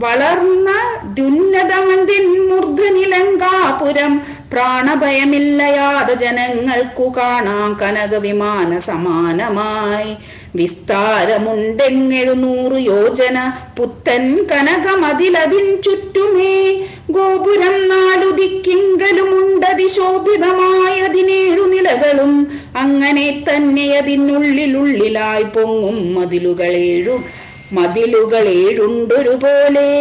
വളർന്ന മൂർധനിലങ്കാപുരം പ്രാണഭയമില്ലയാത ജനങ്ങൾക്കു കാണാം കനകവിമാന സമാനമായി. വിസ്താരമുണ്ടെങ്ങെഴുന്നൂറ് യോജന പുത്തൻ കനകമതിലതിൻ ചുറ്റുമേ. ഗോപുരം 4 ദിക്കിങ്കലുമുണ്ടതിശോഭിതമായ 17 നിലകളും. അങ്ങനെ തന്നെ അതിനുള്ളിലായി പൊങ്ങും മതിലുകളേഴുണ്ടൊരുപോലെ.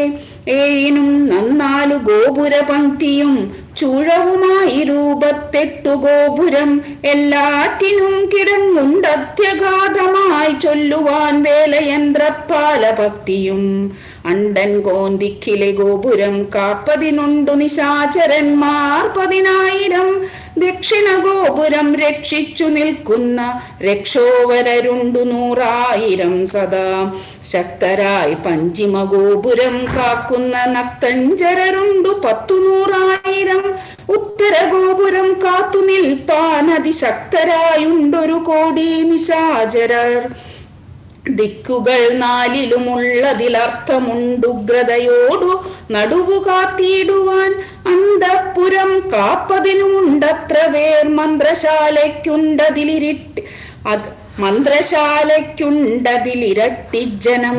7 4 ഗോപുര പങ്ക്തിയും ചൂഴവുമായി 28 ഗോപുരം. എല്ലാറ്റിനും കിടങ്ങുണ്ടത്യഗാധമായി ചൊല്ലുവാൻ വേലയന്ത്രപ്പാല ഭക്തിയും. അണ്ടൻ കോന്തിക്കിലെ ഗോപുരം കാപ്പതിനുണ്ടു നിശാചരന്മാർ 10,000. ദക്ഷിണ ഗോപുരം രക്ഷിച്ചു നിൽക്കുന്ന രക്ഷോവരരുണ്ടു 100,000 സദാ ശക്തരായി. പഞ്ചിമ ഗോപുരം കാക്കുന്ന നക്തഞ്ചരരുണ്ടു 10,100,000. ഉത്തര ഗോപുരം കാത്തു നിൽപ്പാൻ അതിശക്തരായുണ്ടൊരു കോടി നിശാചരർ. ദിക്കുകൾ 4ലുമുള്ളതിലർത്ഥമുണ്ടുഗ്രതയോടു നടുവു കാത്തിടുവാൻ. അന്തഃപുരം കാപ്പതിനുമുണ്ടത്ര പേർ. മന്ത്രശാലയ്ക്കുണ്ടതിലിരട്ടിജനം.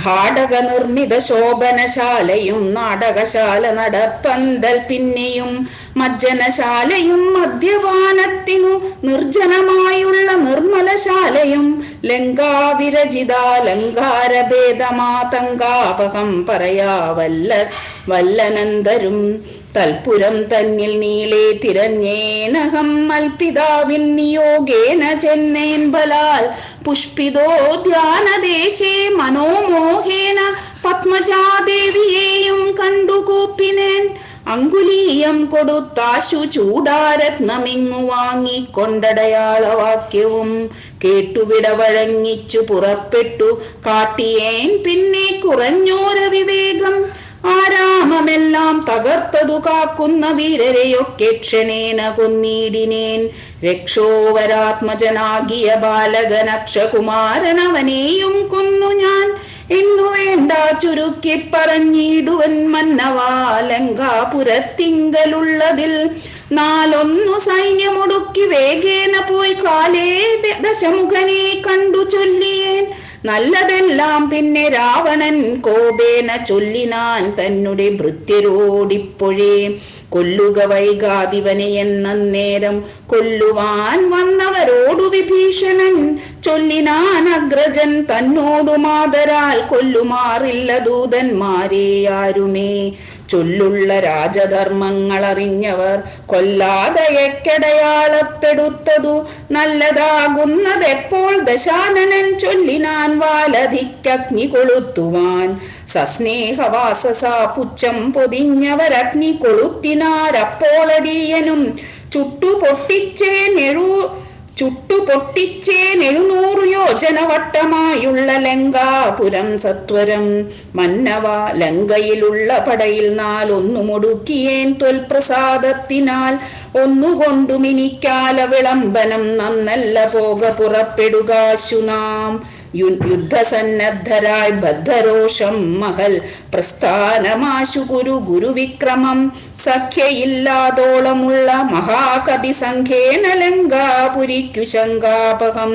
ഹാടക നിർമ്മിത ശോഭനശാലയും നാടകശാല നടപ്പന്തൽ പിന്നെയും മജ്ജനശാലയും മദ്യപാനത്തിനു നിർജ്ജനമായുള്ള നിർമ്മലശാലയും. ലങ്കാവിരചിതാലങ്കാരഭേദമാതങ്കാപകം പറയാ വല്ലനന്തരും. തൽപുരം തന്നിൽ നീളെ തിരഞ്ഞേനഹം മൽപിതാവിൻ നിയോഗേന ചെന്നേൻ ബലാൽ. പുഷ്പിതോദ്യാനദേശേ മനോമോഹേന പത്മജാദേവിയെയും കണ്ടുകൂപ്പിനേൻ. അങ്കുലീയം കൊടുത്താശു ചൂടാരത്നമിങ്ങു വാങ്ങിക്കൊണ്ടടയാളവാക്യവും കേട്ടുവിട വഴങ്ങിച്ചു പുറപ്പെട്ടു കാട്ടിയേൻ. പിന്നെ കുറഞ്ഞോര വിവേകം. ആരാമമെല്ലാം തകർത്തതു കാക്കുന്ന വീരരെയൊക്കെ ക്ഷണേന കൊന്നിടിനേൻ. രക്ഷോവരാത്മജനാകിയ ബാലകനക്ഷകുമാരനവനെയും കൊന്നു ഞാൻ എന്നു വേണ്ട ചുരുക്കി പറഞ്ഞിടുവൻ മന്നവാ. ലങ്കാപുരത്തിങ്കലുള്ളതിൽ 4 സൈന്യമൊടുക്കി വേഗേന പോയി കാലേ ദശമുഖനെ കണ്ടു ചൊല്ലിയേൻ. നല്ലതെല്ലാം പിന്നെ രാവണൻ കോപേന ചൊല്ലിനാൻ തന്നെ ഭൃത്യരോടിപ്പോഴേ. കൊല്ലുക വൈകാതിവനെ എന്നേരം കൊല്ലുവാൻ വന്നവരോടു വിഭീഷണൻ ചൊല്ലിനാൻ. അഗ്രജൻ തന്നോടു മാതരാൽ കൊല്ലുമാറില്ല ദൂതന്മാരെ ആരുമേ. ചൊല്ലുള്ള രാജധർമ്മങ്ങൾ അറിഞ്ഞവർ കൊല്ലാതയക്കടയാളപ്പെടുത്തതു നല്ലതാകുന്നതെപ്പോൾ. ദശാനനൻ ചൊല്ലിനാൻ വാലധിക്കഗ്നി കൊളുത്തുവാൻ. സസ്നേഹവാസസ പുച്ഛം പൊതിഞ്ഞവരഗ്നി കൊളുത്തിനാരപ്പോളടിയനും ചുട്ടുപൊട്ടിച്ചേൻ 700 യോജന വട്ടമായുള്ള ലങ്കാപുരം സത്വരം. മന്നവ ലങ്കയിലുള്ള പടയിൽ 4 മുടുക്കിയേൻ ത്വൽപ്രസാദത്തിനാൽ. ഒന്നുകൊണ്ടുമിനിക്കാല വിളംബനം നന്നല്ല പോക പുറപ്പെടുകാശു നാം. യുദ്ധസന്നദ്ധരായി ബദ്ധരോഷം മഹൽ പ്രസ്ഥാനമാശു ഗുരുവിക്രമം. സഖ്യയില്ലാതോളമുള്ള മഹാകവി സംഘേന ലങ്കാപുരിക്കു ശങ്കാപകം.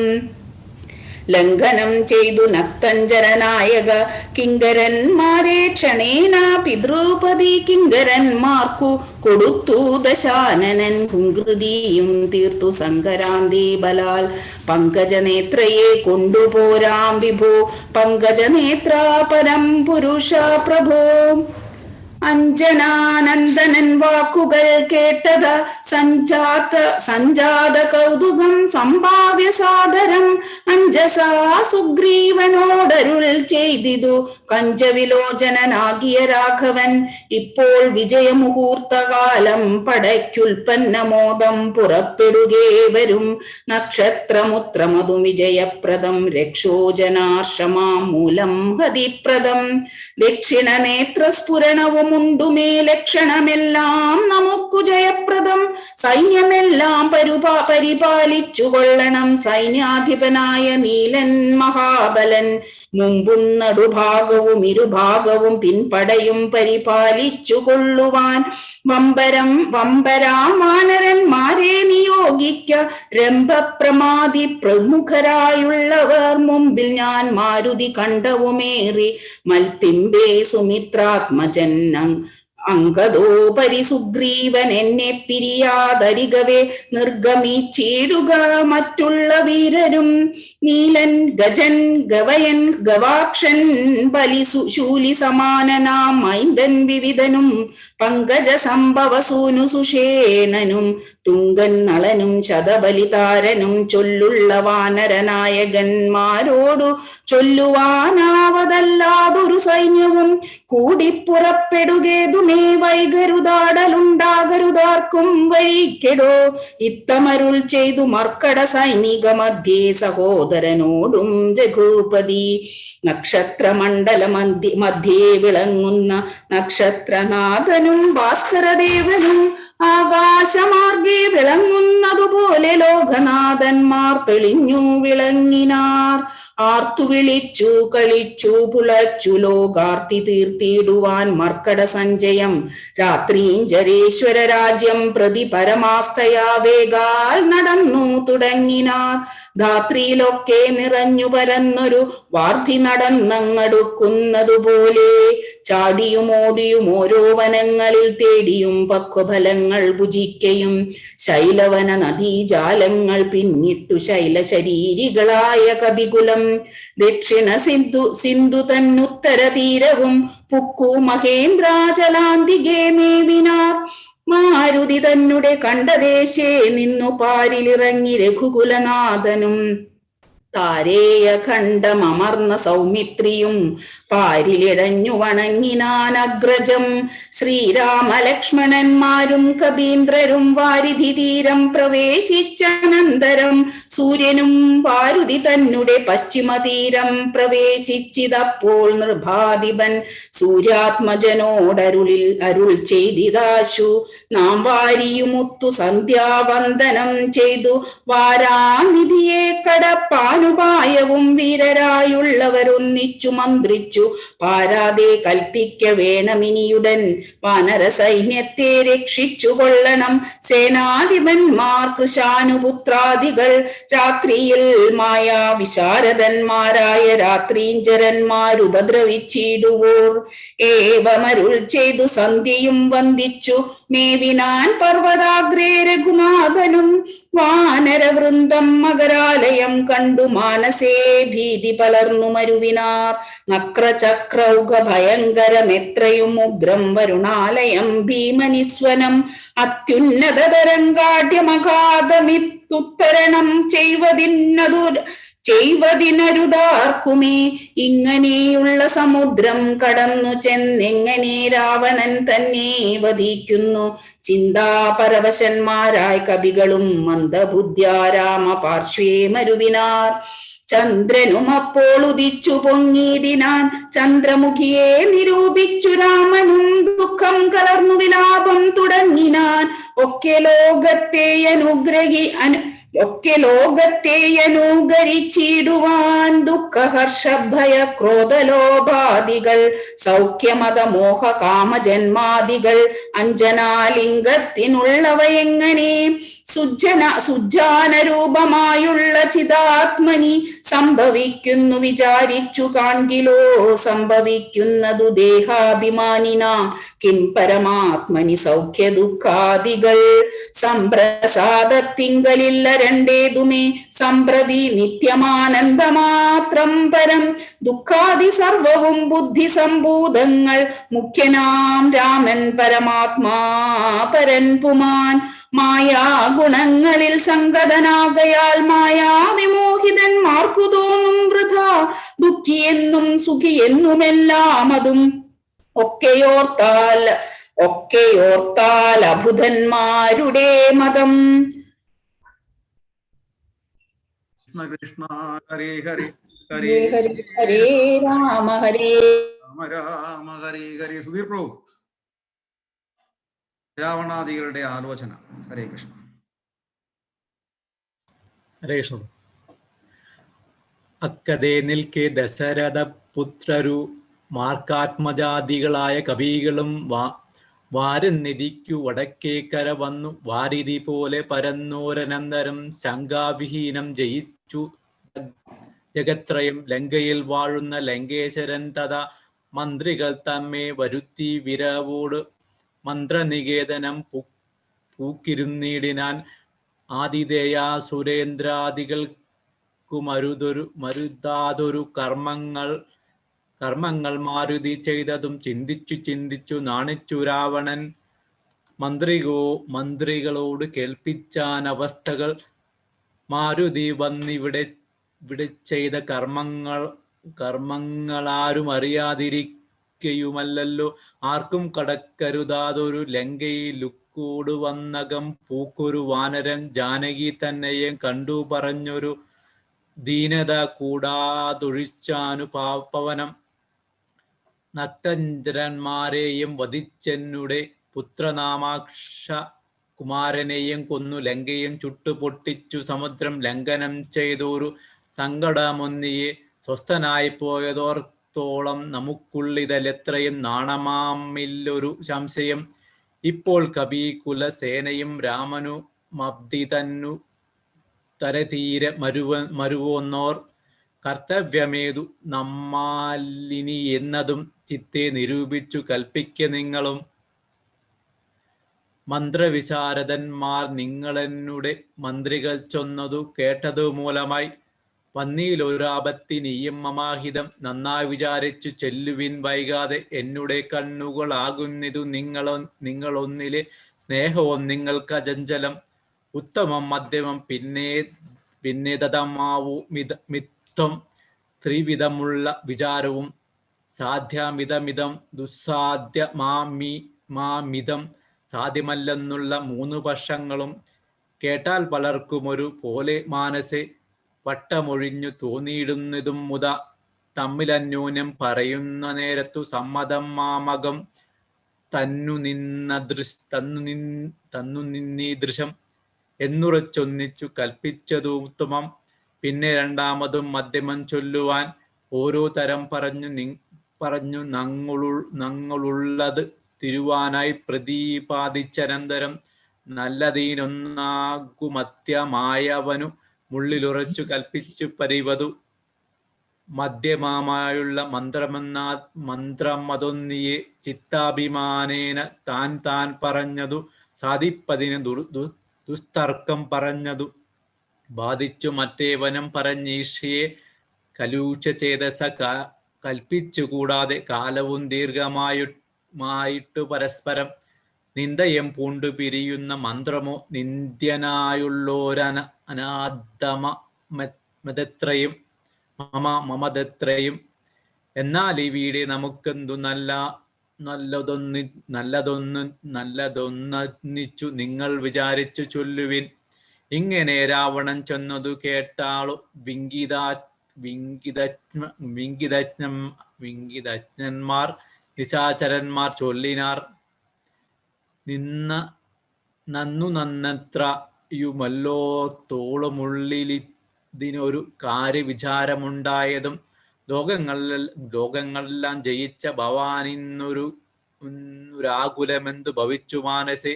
ലംഘനം ചെയ്തു നക്തഞ്ചരനായക കിങ്കരന്മാരെ ക്ഷണേന പിതൃപതി കിങ്കരന്മാർക്കു കൊടുത്തു ദശാനനൻ കുങ്കൃതിയും തീർത്തു സങ്കരാന്തി ബലാൽ പങ്കജനേത്രയെ കൊണ്ടുപോരാം വിഭോ പങ്കജനേത്ര പരം പുരുഷ പ്രഭോ. അഞ്ജനാനന്ദനൻ വാക്കുകൾ കേട്ടത് സഞ്ജാത കൗതുകം സംഭാവ്യ സാദരം അഞ്ജസാ സുഗ്രീവനോടരുൾ ചെയ്തിതു കഞ്ചവിലോചനാകിയ രാഘവൻ. ഇപ്പോൾ വിജയമുഹൂർത്തകാലം പടയ്ക്കുൽപ്പന്നമോദം പുറപ്പെടുകേ വരും നക്ഷത്രമുത്രമതു വിജയപ്രദം രക്ഷോജനാശ്രമാ മൂലം ഹതിപ്രദം ദക്ഷിണ നേത്രസ്ഫുരണവും ഉണ്ടുമേ ലക്ഷണമെല്ലാം നമുക്കു ജയപ്രദം സൈന്യമെല്ലാം പരിപാലിച്ചു കൊള്ളണം സൈന്യാധിപനായ നീലൻ മഹാബലൻ മുമ്പും നടുഭാഗവും ഇരുഭാഗവും പിൻപടയും പരിപാലിച്ചു കൊള്ളുവാൻ വമ്പരാമാനരന്മാരെ നിയോഗിക്ക രംഭപ്രമാദി പ്രമുഖരായുള്ളവർ മുമ്പിൽ ഞാൻ മാരുതി കണ്ടവുമേറി മൽപിംബേ സുമിത്രാത്മജൻ അങ്കദോപരി സുഗ്രീവൻ എന്നെ പിരിയാതരികവേ നിർഗമിച്ചിടുക മറ്റുള്ള വീരരും നീലൻ ഗജൻ ഗവയൻ ഗവാക്ഷൻ ബലിശൂലി സമാനനാം മൈന്ദൻ വിവിധനും പങ്കജ സംഭവ സൂനു സുഷേണനും തുങ്കൻ നളനും ശതബലിതാരനും ചൊല്ലുള്ള വാനരനായകന്മാരോടു ചൊല്ലുവാനാവതല്ലാതൊരു സൈന്യവും കൂടിപ്പുറപ്പെടുകേതുമേ വൈകരുതാടലുണ്ടാകരുതാർക്കും വഴിക്കെടോ ഇത്തമരുൾ ചെയ്തു മർക്കട സൈനിക മധ്യേ സഹോദരനോടും രഘുപതി. നക്ഷത്രമണ്ഡല മധ്യേ വിളങ്ങുന്ന നക്ഷത്രനാഥനും ഭാസ്കരദേവനും ആകാശമാർഗേ വിളങ്ങുന്നതുപോലെ ലോകനാഥന്മാർ തെളിഞ്ഞു വിളങ്ങിനാർ. ആർത്തു വിളിച്ചു കളിച്ചു പുളച്ചു ലോകാർത്തി തീർത്തിടുവാൻ മർക്കട സഞ്ചയം രാത്രീഞ്ചരേശ്വര രാജ്യം പ്രതി പരമാസ്ഥയാ വേഗാൽ നടന്നു തുടങ്ങിനാർ. ധാത്രിയിലൊക്കെ നിറഞ്ഞു പരന്നൊരു വാർത്തി നടന്നങ്ങടുക്കുന്നതുപോലെ ചാടിയും ഓടിയും ഓരോ വനങ്ങളിൽ തേടിയും പക്വഫലങ്ങൾ ഭുജിക്കയും ശൈലവന നദീജാലങ്ങൾ പിന്നിട്ടു ശൈലശരീരികളായ കവികുലം ദക്ഷിണ സിന്ധു തന്നുത്തര തീരവും പുക്കു മഹേന്ദ്രാചലാന്തികേ മേവിനാർ. മാരുതി തന്നെ കണ്ടദേശേ നിന്നു പാരിലിറങ്ങി രഘുകുലനാഥനും താരേയ ഖണ്ഡമർന്ന സൗമിത്രിയും പാരിലിടഞ്ഞു വണങ്ങിനാൻ അഗ്രജം. ശ്രീരാമലക്ഷ്മണന്മാരും കബീന്ദ്രരും വാരിധി തീരം പ്രവേശിച്ചനന്തരം സൂര്യനും വാരുതി തന്നെ പശ്ചിമതീരം പ്രവേശിച്ചിതപ്പോൾ നൃഭാധിപൻ സൂര്യാത്മജനോടരുൾ ചെയ്തിതാശു നാം വാരിയുമുത്തു സന്ധ്യാവന്ദനം ചെയ്തു വാരാനിധിയെ കടപ്പാനുപായവും വീരരായുള്ളവരൊന്നിച്ചു മന്ത്രിച്ചു പാരാതെ കൽപ്പിക്ക വേണമിനിയുടൻ വാനര സൈന്യത്തെ രക്ഷിച്ചു കൊള്ളണം. സേനാധിപന്മാർ കൃശാനുപുത്രാദികൾ രാത്രിയിൽ മായാ വിശാരദന്മാരായ രാത്രീഞ്ചരന്മാരുപദ്രവിച്ചിടുവോർ ഏവമരുൾ ചെയ്തു സന്ധ്യയും വന്ദിച്ചു മേവിനാൻ പർവ്വതാഗ്രേ രഘുനാഥനും. വാനരവൃന്ദം മകരാലയം കണ്ടു മാനസേ ഭീതി പലർന്നു മരുവിനാർ. നക്രചക്രൗഘ ഭയങ്കരമെത്രയും ഉഗ്രം വരുണാലയം ഭീമനിസ്വനം അത്യുന്നത തരംഗാഢ്യമഘാതമിത്തുത്തരണം ചെയ്വതിനരുതാർക്കുമേ. ഇങ്ങനെയുള്ള സമുദ്രം കടന്നു ചെന്നെങ്ങനെ രാവണൻ തന്നെ വധിക്കുന്നു. ചിന്താപരവശന്മാരായ കവികളും മന്ദബുദ്ധ്യാ രാമ പാർശ്വേ മരുവിനാർ. ചന്ദ്രനും അപ്പോൾ ഉദിച്ചു പൊങ്ങിടിനാൻ ചന്ദ്രമുഖിയെ നിരൂപിച്ചു രാമനും ദുഃഖം കലർന്നു വിലാപം തുടങ്ങിനാൻ. ഒക്കെ ലോകത്തെ ഒക്കെ ലോകത്തെ അനുകരിച്ചിടുവാൻ ദുഃഖഹർഷഭയ ക്രോധലോഭാദികൾ സൗഖ്യമത മോഹ കാമജന്മാദികൾ അഞ്ജനാലിംഗത്തിനുള്ളവയെങ്ങനെ സുജ്ജാന രൂപമായുള്ള ചിതാത്മനി സംഭവിക്കുന്നു വിചാരിച്ചു കാൺകിലോ സംഭവിക്കുന്നതു ദേഹാഭിമാനിനാം കിം പരമാത്മനി സൗഖ്യ ദുഃഖാദികൾ സംപ്രസാദത്തിങ്കലില്ല രണ്ടേതുമേ സംപ്രതി നിത്യമാനന്ദമാത്രം പരം ദുഃഖാദി സർവവും ബുദ്ധി സംഭൂതങ്ങൾ മുഖ്യനാം രാമൻ പരമാത്മാ പരൻ പുമാൻ മായാ ഗുണങ്ങളിൽ സംഗതനാകയാൽ മായാ വിമോഹിതന്മാർക്കു തോന്നും വൃഥ ദുഃഖിയെന്നും സുഖിയെന്നുമെല്ലാം അതും ഒക്കെയോർത്താൽ അബുധന്മാരുടെ മതം. കൃഷ്ണ കൃഷ്ണ ഹരേ ഹരേ ഹരേ ഹരേ ഹരേ രാമ ഹരേ രാമ രാമ ഹരേ ഹരേ. സുധീർ പ്രഭു, രാവണാദികളുടെ ആലോചന. ഹരേ കൃഷ്ണ. ഹരേ കൃഷ്ണ. അക്കതേ നിൽക്കെ ദശരഥ പുത്രരു മാർക്കാത്മജാതികളായ കവികളും വാരനിധിക്കു വടക്കേക്കര വന്നു വാരിധി പോലെ പരന്നോരനന്തരം ശങ്കാവിഹീനം ജയിച്ചു ജഗത്രയം. ലങ്കയിൽ വാഴുന്ന ലങ്കേശ്വരൻ തഥാ മന്ത്രികൾ തമ്മെ വരുത്തി വിരവോട് മന്ത്രനികേതനം പൂക്കിരുന്നിടിനാൻ. ആതിഥേയാ സുരേന്ദ്രാദികൾക്കു മരുതാതൊരു കർമ്മങ്ങൾ മാരുതി ചെയ്തതും ചിന്തിച്ചു നാണിച്ചു രാവണൻ. മന്ത്രികളോട് കേൾപ്പിച്ചാൻ അവസ്ഥകൾ. മാരുതി വന്നിവിടെ ചെയ്ത കർമ്മങ്ങളാരും അറിയാതിരിക്കയുമല്ലോ. ആർക്കും കടക്കരുതാതൊരു ലങ്കയിലുക്കോട് വന്നകം പൂക്കൊരു വാനരൻ ജാനകി തന്നെയും കണ്ടു പറഞ്ഞൊരു ദീനത കൂടാതൊഴിച്ചാനു പവനം. നക്തഞ്ചരന്മാരെയും വധിച്ചെന്നുടെ പുത്രനാമാക്ഷ കുമാരനെയും കൊന്നു ലങ്കയും ചുട്ടുപൊട്ടിച്ചു സമുദ്രം ലംഘനം ചെയ്തൊരു സങ്കടമൊന്നിയെ സ്വസ്ഥനായി പോയതോർത്തോളം നമുക്കുള്ളിതലെത്രയും നാണമാമില്ലൊരു സംശയം. ഇപ്പോൾ കപികുലസേനയും രാമനുമബ്ദി തന്നു തരതീരെ മരുവോന്നോർ കർത്തവ്യമേതു നമ്മാലിനി എന്നതും ചിത്തെ നിരൂപിച്ചു കൽപ്പിക്ക നിങ്ങളും. മന്ത്രവിശാരദന്മാർ നിങ്ങളെന്നുടെ മന്ത്രികൾ ചൊന്നതു കേട്ടതു മൂലമായി വന്നീലൊരാപത്തിനീയും മമാഹിതം. നന്നായി വിചാരിച്ചു ചെല്ലുവിൻ വൈകാതെ എന്നുടെ കണ്ണുകളാകുന്നിതു നിങ്ങളൊന്നിലെ സ്നേഹവും നിങ്ങൾക്ക് അചഞ്ചലം. ഉത്തമം മധ്യമം പിന്നെ തതമാവു മിഥം ത്രിവിധമുള്ള വിചാരവും സാധ്യമിതമിതം ദുസ്സാധ്യമാമിതം സാധ്യമല്ലെന്നുള്ള മൂന്ന് പക്ഷങ്ങളും കേട്ടാൽ പലർക്കും ഒരു പോലെ മാനസെ വട്ടമൊഴിഞ്ഞു തോന്നിയിടുന്നതും മുത തമ്മിലന്യോന്യം പറയുന്ന നേരത്തു സമ്മതം മാമകം തന്നു നിന്നീദൃശം എന്നുറച്ചൊന്നിച്ചു കൽപ്പിച്ചതു ഉത്തമം. പിന്നെ രണ്ടാമതും മധ്യമം ചൊല്ലുവാൻ ഓരോ തരം പറഞ്ഞു നങ്ങളുള്ളത് തിരുവാനായി പ്രതിപാദിച്ചനന്തരം നല്ലതീനൊന്നാകുമത്യമായവനു മുള്ളിലുറച്ചു കൽപ്പിച്ചു പരിവതു. മധ്യമായുള്ള മന്ത്രമതൊന്നിയെ ചിത്താഭിമാനേന താൻ പറഞ്ഞതു സാധിപ്പതിന് ദുസ്തർക്കം പറഞ്ഞതു ബാധിച്ചു മറ്റേവനം പറഞ്ഞീഷയെ കലൂഷ ചേതസ കൽപ്പിച്ചുകൂടാതെ കാലവും ദീർഘമായിട്ടു പരസ്പരം നിന്ദയം പൂണ്ടു പിരിയുന്ന മന്ത്രമോ നിന്ദ്യനായുള്ളോരനാദമതെത്രയും മമതെത്രയും. എന്നാൽ ഈ വീട് നമുക്കെന്തു നല്ലതൊന്നിച്ചു നിങ്ങൾ വിചാരിച്ചു ചൊല്ലുവിൻ. ഇങ്ങനെ രാവണൻ ചെന്നതു കേട്ടാളു വിങ്കിതജ്ഞന്മാർ നിശാചരന്മാർ ചൊല്ലിനാർ. നന്നത്ര യുമല്ലോ തോളുമുള്ളിലിതിനൊരു കാര്യവിചാരമുണ്ടായതും ലോകങ്ങളെല്ലാം ജയിച്ച ഭവാനിന്നൊരു രാകുലമെന്തു ഭവിച്ചു മാനസേ.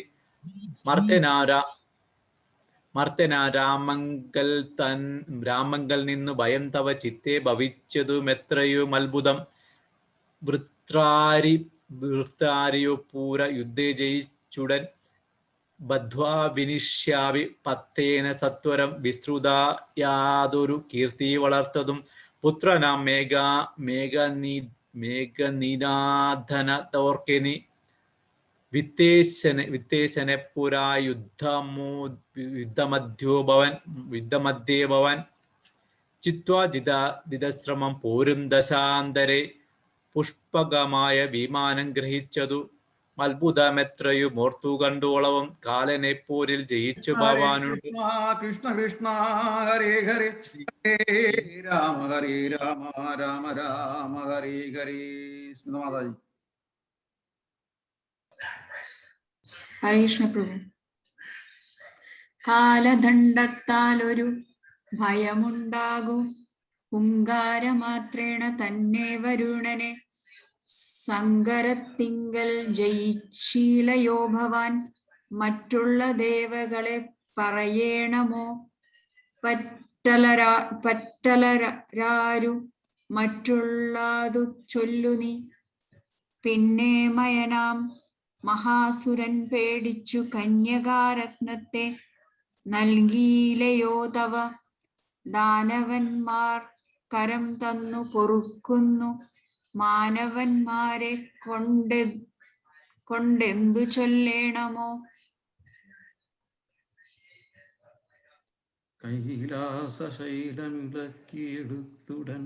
മർത്തനാ രാമങ്കൽ നിന്നു ഭയം തവ ചിത്തെ ഭവിച്ചതുമെത്രയും അത്ഭുതം. വൃത്രാരിയോ പൂര യുദ്ധേ ജയിച്ചുടൻ ബദ്ധ്വാ വിനിഷ്യാവി പത്തേന സത്വരം വിസ്തൃത യാതൊരു കീർത്തി വളർത്തതും. പുത്രനാം മേഘനീനാധന തോർക്കെനി വിത്തേശനെ പുരാ യുദ്ധമധ്യേ ഭവൻ ചിത്വാ ജിതശ്രമം പോരും ദശാന്തരെ പുഷ്പകമായ വിമാനം ഗ്രഹിച്ചതു അത്ഭുതമെത്രയും ഓർത്തു കണ്ടോളവും കാലനെ പോരിൽ ജയിച്ചു ഭവാനുണ്ട്. കൃഷ്ണ കൃഷ്ണ ഹരേ ഹരേ ഹരേ രാമ ഹരേ രാമ രാമ രാമ ഹരേ ഹരേ. സ്മിതമാതാജി. ഹരേ കൃഷ്ണ പ്രഭു. കാലദണ്ഡത്താൽ ഒരു ഭയമുണ്ടാകും ഹുങ്കാരമാത്രേണ തന്നെ വരുണനെ സങ്കരത്തിങ്കൽ ജയിച്ചീലയോ ഭവാൻ. മറ്റുള്ള ദേവകളെ പറയേണമോ പറ്റലരാരു മറ്റുള്ളതു ചൊല്ലു നീ. പിന്നെ മയനാം മഹാസുരൻ പേടിച്ചു കന്യകാരത്നത്തെ നൽകിയിലയോ തവ. ദാനവന്മാർ കരം തന്നു പൊറുക്കുന്നു മാനവന്മാരെ കൊണ്ടെന്തു ചൊല്ലേണമോ. കൈലാസശൈലമിളക്കിയെടുത്തുടൻ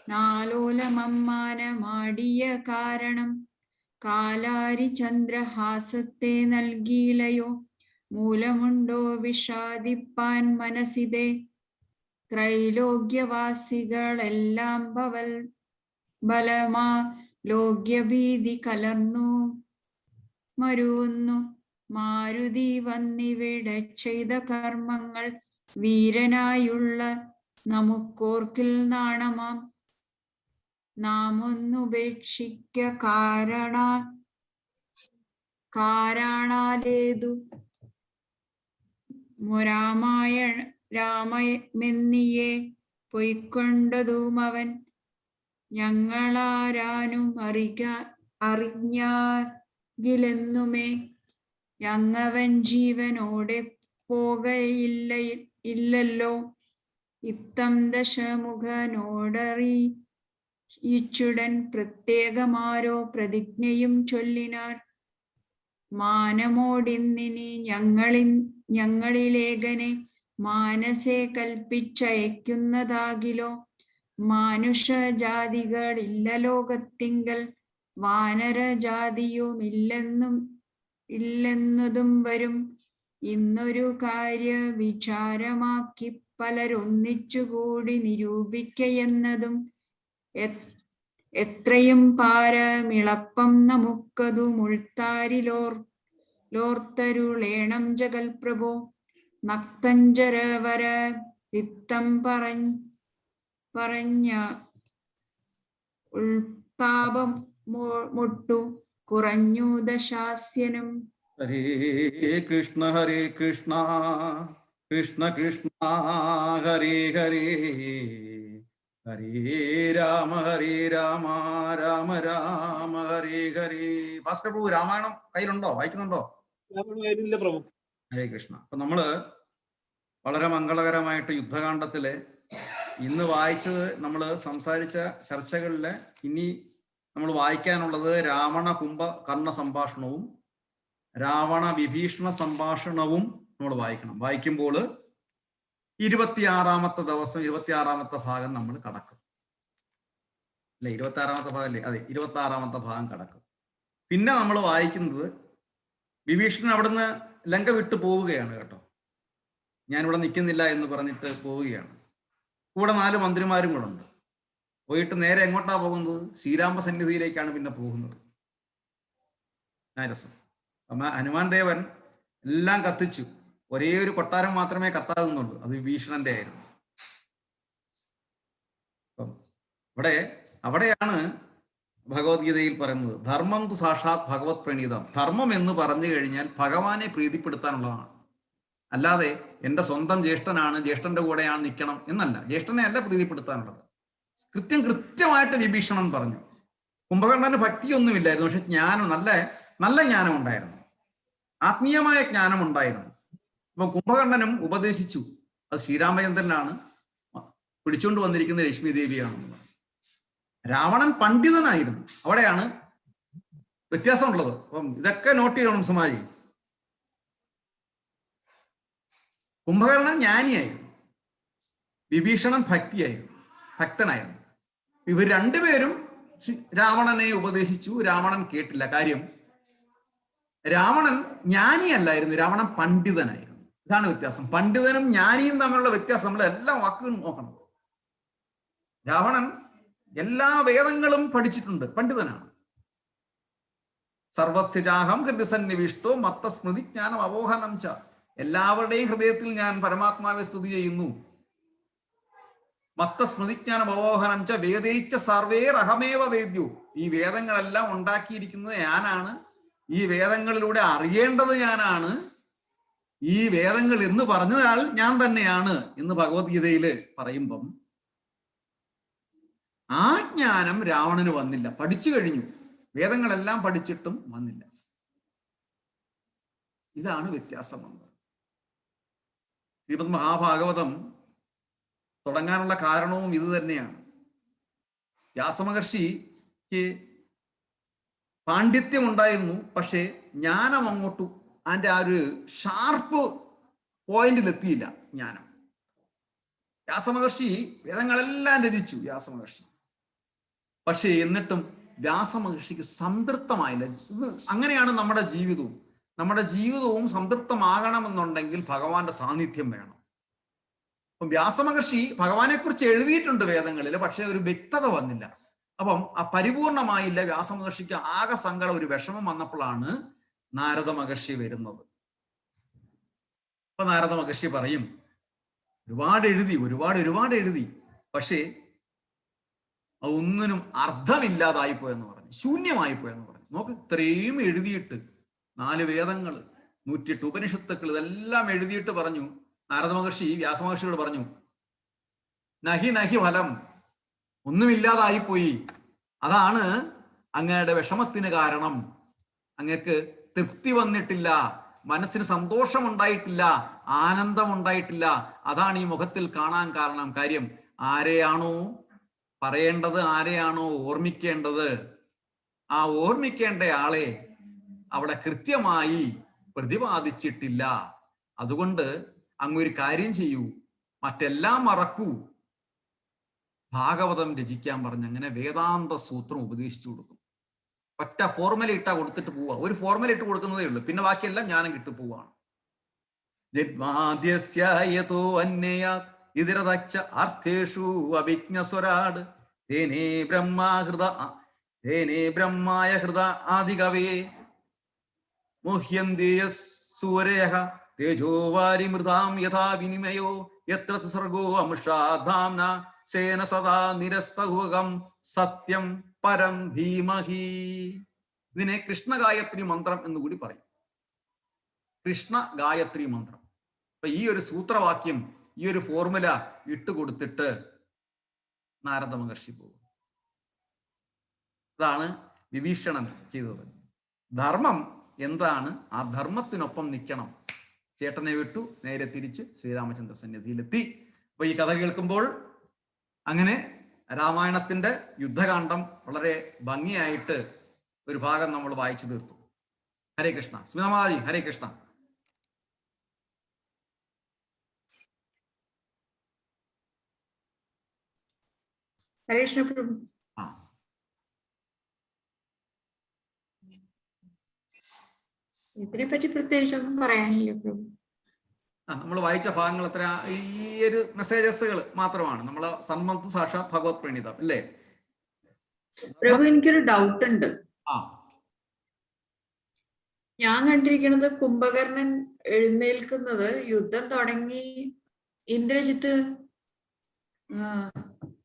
നാലോലമമ്മാനമാടിയ കാരണം കാലാരി ചന്ദ്രഹാസത്തെ നൽകിയിലയോ. മൂലമുണ്ടോ വിഷാദിപ്പാൻ മനസ്സിതെ ത്രൈലോക്യവാസികളെല്ലാം ബലമാ ലോക്യഭീതി കലർന്നു മരുവുന്നു. മാരുതി വന്നിവിടെ ചെയ്ത കർമ്മങ്ങൾ വീരനായുള്ള നമുക്കോർക്കിൽ നാണമാം. നാം ഒന്നുപേക്ഷിക്ക കാരണാലേതു രാമമെന്നിയെ പൊയ്ക്കൊണ്ടതും അവൻ. ഞങ്ങളാരാനും അറിഞ്ഞാകിലെന്നുമേ ഞങ്ങവൻ ജീവനോടെ പോകയില്ലല്ലോ. ഇത്തം ദശമുഖനോടറിയിച്ചുടൻ പ്രത്യേകമാരോ പ്രതിജ്ഞയും ചൊല്ലിനാർ. മാനമോടിന്നിനി ഞങ്ങളിലേഖനെ മാനസെ കൽപ്പിച്ചയക്കുന്നതാകിലോ. മാനുഷജാതികളില്ല ലോകത്തിങ്കൽ വാനരജാതിയുമില്ലെന്നതും വരും. ഇന്നൊരു കാര്യ വിചാരമാക്കി പലരൊന്നിച്ചുകൂടി നിരൂപിക്കയെന്നതും എത്രയും പാരമിളപ്പം നമുക്കതു മുൾത്താരിലോർത്തരുളേണം ജഗൽപ്രഭോ. നക്തഞ്ചരവര വിത്തം പറഞ്ഞ ഉൾത്താപം മുട്ടു കുറഞ്ഞു ദശാസ്യനും. ഹരേ കൃഷ്ണ കൃഷ്ണ കൃഷ്ണ ഹരേ ഹരേ ഹരേ രാമ രാമ രാമ ഹരേ ഹരേ. ഭാസ്കർ പ്രഭു, രാമായണം കയ്യിലുണ്ടോ? വായിക്കുന്നുണ്ടോ? പ്രഭു. ഹരേ കൃഷ്ണ. അപ്പൊ നമ്മള് വളരെ മംഗളകരമായിട്ട് യുദ്ധകാണ്ഡത്തിലെ ഇന്ന് വായിച്ചത്, നമ്മൾ സംസാരിച്ച ചർച്ചകളിലെ ഇനി നമ്മൾ വായിക്കാനുള്ളത് രാവണ കുംഭകർണ സംഭാഷണവും രാവണ വിഭീഷണ സംഭാഷണവും നമ്മൾ വായിക്കണം. വായിക്കുമ്പോൾ 26-ാമത്തെ ദിവസം 26-ാമത്തെ ഭാഗം നമ്മൾ കടക്കും. അല്ലെ, 26-ാമത്തെ ഭാഗം അല്ലേ? അതെ, 26-ാമത്തെ ഭാഗം കടക്കും. പിന്നെ നമ്മൾ വായിക്കുന്നത് വിഭീഷണൻ അവിടുന്ന് ലങ്ക വിട്ടു പോവുകയാണ് കേട്ടോ. ഞാനിവിടെ നിൽക്കുന്നില്ല എന്ന് പറഞ്ഞിട്ട് പോവുകയാണ്. കൂടെ 4 മന്ത്രിമാരും കൂടെ ഉണ്ട്. പോയിട്ട് നേരെ എങ്ങോട്ടാ പോകുന്നത്? ശ്രീരാമ സന്നിധിയിലേക്കാണ് പിന്നെ പോകുന്നത്. രസം. ഹനുമാൻ ദേവൻ എല്ലാം കത്തിച്ചു, ഒരേ ഒരു കൊട്ടാരം മാത്രമേ കത്താകുന്നുള്ളൂ, അത് വിഭീഷണന്റെ ആയിരുന്നു. അവിടെയാണ് ഭഗവത്ഗീതയിൽ പറയുന്നത് ധർമ്മം തു സാക്ഷാത് ഭഗവത് പ്രണീതം. ധർമ്മം എന്ന് പറഞ്ഞു കഴിഞ്ഞാൽ ഭഗവാനെ പ്രീതിപ്പെടുത്താനുള്ളതാണ്. അല്ലാതെ എൻ്റെ സ്വന്തം ജ്യേഷ്ഠനാണ്, ജ്യേഷ്ഠന്റെ കൂടെയാണ് നിൽക്കണം എന്നല്ല. ജ്യേഷ്ഠനെ അല്ല പ്രീതിപ്പെടുത്താനുള്ളത്. കൃത്യമായിട്ട് വിഭീഷണൻ പറഞ്ഞു. കുംഭകർണന് ഭക്തിയൊന്നുമില്ലായിരുന്നു, പക്ഷെ ജ്ഞാനം, നല്ല ജ്ഞാനം ഉണ്ടായിരുന്നു, ആത്മീയമായ ജ്ഞാനം ഉണ്ടായിരുന്നു. അപ്പൊ കുംഭകർണനും ഉപദേശിച്ചു. അത് ശ്രീരാമചന്ദ്രനാണ്, പിടിച്ചുകൊണ്ട് വന്നിരിക്കുന്ന ലക്ഷ്മി ദേവിയാണെന്ന് പറഞ്ഞു. രാവണൻ പണ്ഡിതനായിരുന്നു. അവിടെയാണ് വ്യത്യാസമുള്ളത്. അപ്പം ഇതൊക്കെ നോട്ട് ചെയ്യണം സുമാരി. കുംഭകർണൻ ജ്ഞാനിയായിരുന്നു, വിഭീഷണൻ ഭക്തനായിരുന്നു. ഇവർ രണ്ടുപേരും രാവണനെ ഉപദേശിച്ചു. രാവണൻ കേട്ടില്ല. കാര്യം രാവണൻ ജ്ഞാനിയല്ലായിരുന്നു, രാവണൻ പണ്ഡിതനായിരുന്നു. ഇതാണ് വ്യത്യാസം. പണ്ഡിതനും ജ്ഞാനിയും തമ്മിലുള്ള വ്യത്യാസം നമ്മൾ എല്ലാ വാക്കുകളും നോക്കണം. രാവണൻ എല്ലാ വേദങ്ങളും പഠിച്ചിട്ടുണ്ട്, പണ്ഡിതനാണ്. സർവസ്യജാഹം ഹൃദയസന്നിവിഷ്ടോ മത്ത സ്മൃതി ജ്ഞാനം അവോഹനം ച. എല്ലാവരുടെയും ഹൃദയത്തിൽ ഞാൻ പരമാത്മാവെ സ്തുതി ചെയ്യുന്നു. മത്ത സ്മൃതിജ്ഞാനം അവോഹനം ച വേദയിച്ച സർവേർ അഹമേവ വേദ്യു. ഈ വേദങ്ങളെല്ലാം ഉണ്ടാക്കിയിരിക്കുന്നത് ഞാനാണ്, ഈ വേദങ്ങളിലൂടെ അറിയേണ്ടത് ഞാനാണ്, ഈ വേദങ്ങൾ എന്ന് പറഞ്ഞയാൾ ഞാൻ തന്നെയാണ് എന്ന് ഭഗവത്ഗീതയിൽ പറയുമ്പം ആ ജ്ഞാനം രാവണന് വന്നില്ല. പഠിച്ചു കഴിഞ്ഞു, വേദങ്ങളെല്ലാം പഠിച്ചിട്ടും വന്നില്ല. ഇതാണ് വ്യത്യാസം വന്നത്. ശ്രീമദ് മഹാഭാഗവതം തുടങ്ങാനുള്ള കാരണവും ഇത് തന്നെയാണ്. വ്യാസമഹർഷിക്ക് പാണ്ഡിത്യം ഉണ്ടായിരുന്നു, പക്ഷേ ജ്ഞാനം അങ്ങോട്ടും അതിൻ്റെ ആ ഒരു ഷാർപ്പ് പോയിന്റിലെത്തിയില്ല ജ്ഞാനം. വ്യാസമഹർഷി വേദങ്ങളെല്ലാം രചിച്ചു വ്യാസമഹർഷി, പക്ഷേ എന്നിട്ടും വ്യാസമഹർഷിക്ക് സംതൃപ്തമായില്ല. ഇത് അങ്ങനെയാണ് നമ്മുടെ ജീവിതവും സംതൃപ്തമാകണമെന്നുണ്ടെങ്കിൽ ഭഗവാന്റെ സാന്നിധ്യം വേണം. അപ്പം വ്യാസമഹർഷി ഭഗവാനെ കുറിച്ച് എഴുതിയിട്ടുണ്ട് വേദങ്ങളിൽ, പക്ഷെ ഒരു വ്യക്തത വന്നില്ല. അപ്പം ആ പരിപൂർണമായില്ല. വ്യാസമഹർഷിക്ക് ആകെ സങ്കടം, ഒരു വിഷമം വന്നപ്പോഴാണ് നാരദ മഹർഷി വരുന്നത്. അപ്പൊ നാരദ മഹർഷി പറയും, ഒരുപാട് എഴുതി, പക്ഷേ അതൊന്നിനും അർത്ഥമില്ലാതായി പോയെന്ന് പറഞ്ഞു, ശൂന്യമായി പോയെന്ന് പറഞ്ഞു. നോക്ക്, ഇത്രയും എഴുതിയിട്ട് 4 വേദങ്ങൾ, 108 ഉപനിഷത്തുക്കൾ, ഇതെല്ലാം എഴുതിയിട്ട് പറഞ്ഞു നാരദ മഹർഷി വ്യാസമഹർഷിയോട് പറഞ്ഞു, നഹി ഫലം, ഒന്നുമില്ലാതായിപ്പോയി. അതാണ് അങ്ങയുടെ വിഷമത്തിന് കാരണം. അങ്ങക്ക് തൃപ്തി വന്നിട്ടില്ല, മനസ്സിന് സന്തോഷം ഉണ്ടായിട്ടില്ല, ആനന്ദം ഉണ്ടായിട്ടില്ല. അതാണ് ഈ മുഖത്തിൽ കാണാൻ കാരണം. കാര്യം ആരെയാണോ പറയേണ്ടത്, ആരെയാണോ ഓർമ്മിക്കേണ്ടത്, ആ ഓർമ്മിക്കേണ്ട ആളെ അവിടെ കൃത്യമായി പ്രതിപാദിച്ചിട്ടില്ല. അതുകൊണ്ട് അങ്ങൊരു കാര്യം ചെയ്യൂ, മറ്റെല്ലാം മറക്കൂ, ഭാഗവതം രചിക്കാൻ പറഞ്ഞ് അങ്ങനെ വേദാന്ത സൂത്രം ഉപദേശിച്ചു കൊടുക്കും. ഒറ്റ ഫോർമുല ഇട്ടാ കൊടുത്തിട്ട് പോവുക. ഒരു ഫോർമുല ഇട്ട് കൊടുക്കുന്നതേ ഉള്ളൂ, പിന്നെ ബാക്കിയെല്ലാം ജ്ഞാനം കിട്ടു പോവാണ്. അർത്ഥേഷു അഭിജ്ഞസ്വരാട് തേനേ ബ്രഹ്മായ ഹൃദ ആദികവേ മുഹ്യന്തേയ സൂരയഃ തേജോ വാരി മൃതാം യഥാ വിനിമയോ യത്ര സർഗോ അംശാധാംന സേന സദാ നിരസ്തഹുകം സത്യം പരം ധീമഹി. ഇതിനെ കൃഷ്ണ ഗായത്രി മന്ത്രം എന്നുകൂടി പറയും. കൃഷ്ണ ഗായത്രി മന്ത്രം. അപ്പൊ ഈ ഒരു സൂത്രവാക്യം, ഈ ഒരു ഫോർമുല ഇട്ടുകൊടുത്തിട്ട് നാരദ മഹർഷി പോകും. അതാണ് വിഭീഷണൻ ചെയ്തത്. ധർമ്മം എന്താണ്? ആ ധർമ്മത്തിനൊപ്പം നിൽക്കണം. ചേട്ടനെ വിട്ടു, നേരെ തിരിച്ച് ശ്രീരാമചന്ദ്ര സന്നിധിയിലെത്തി. അപ്പൊ ഈ കഥ കേൾക്കുമ്പോൾ അങ്ങനെ രാമായണത്തിന്റെ യുദ്ധകാന്ഡം വളരെ ഭംഗിയായിട്ട് ഒരു ഭാഗം നമ്മൾ വായിച്ചു തീർത്തു. ഹരേ കൃഷ്ണ. സ്മിതമാജി, ഹരേ കൃഷ്ണ. ഹരേ കൃഷ്ണ പ്രഭു. ഇതിനെ പറ്റി പ്രത്യേകിച്ചൊന്നും പറയാനില്ല പ്രഭു. നമ്മൾ വായിച്ച ഭാഗങ്ങൾ അത്ര ഈ ഒരു മെസ്സേജസുകൾ മാത്രമാണ്. നമ്മളെ സന്മന്ത് സാക്ഷാത് ഭഗവത് പ്രണീതം അല്ലേ? പ്രഭു, എനിക്കൊരു ഡൗട്ട് ഉണ്ട്. ആ ഞാൻ കണ്ടിരിക്കുന്നത് കുംഭകർണൻ എഴുന്നേൽക്കുന്നത് യുദ്ധം തുടങ്ങി ഇന്ദ്രജിത്ത്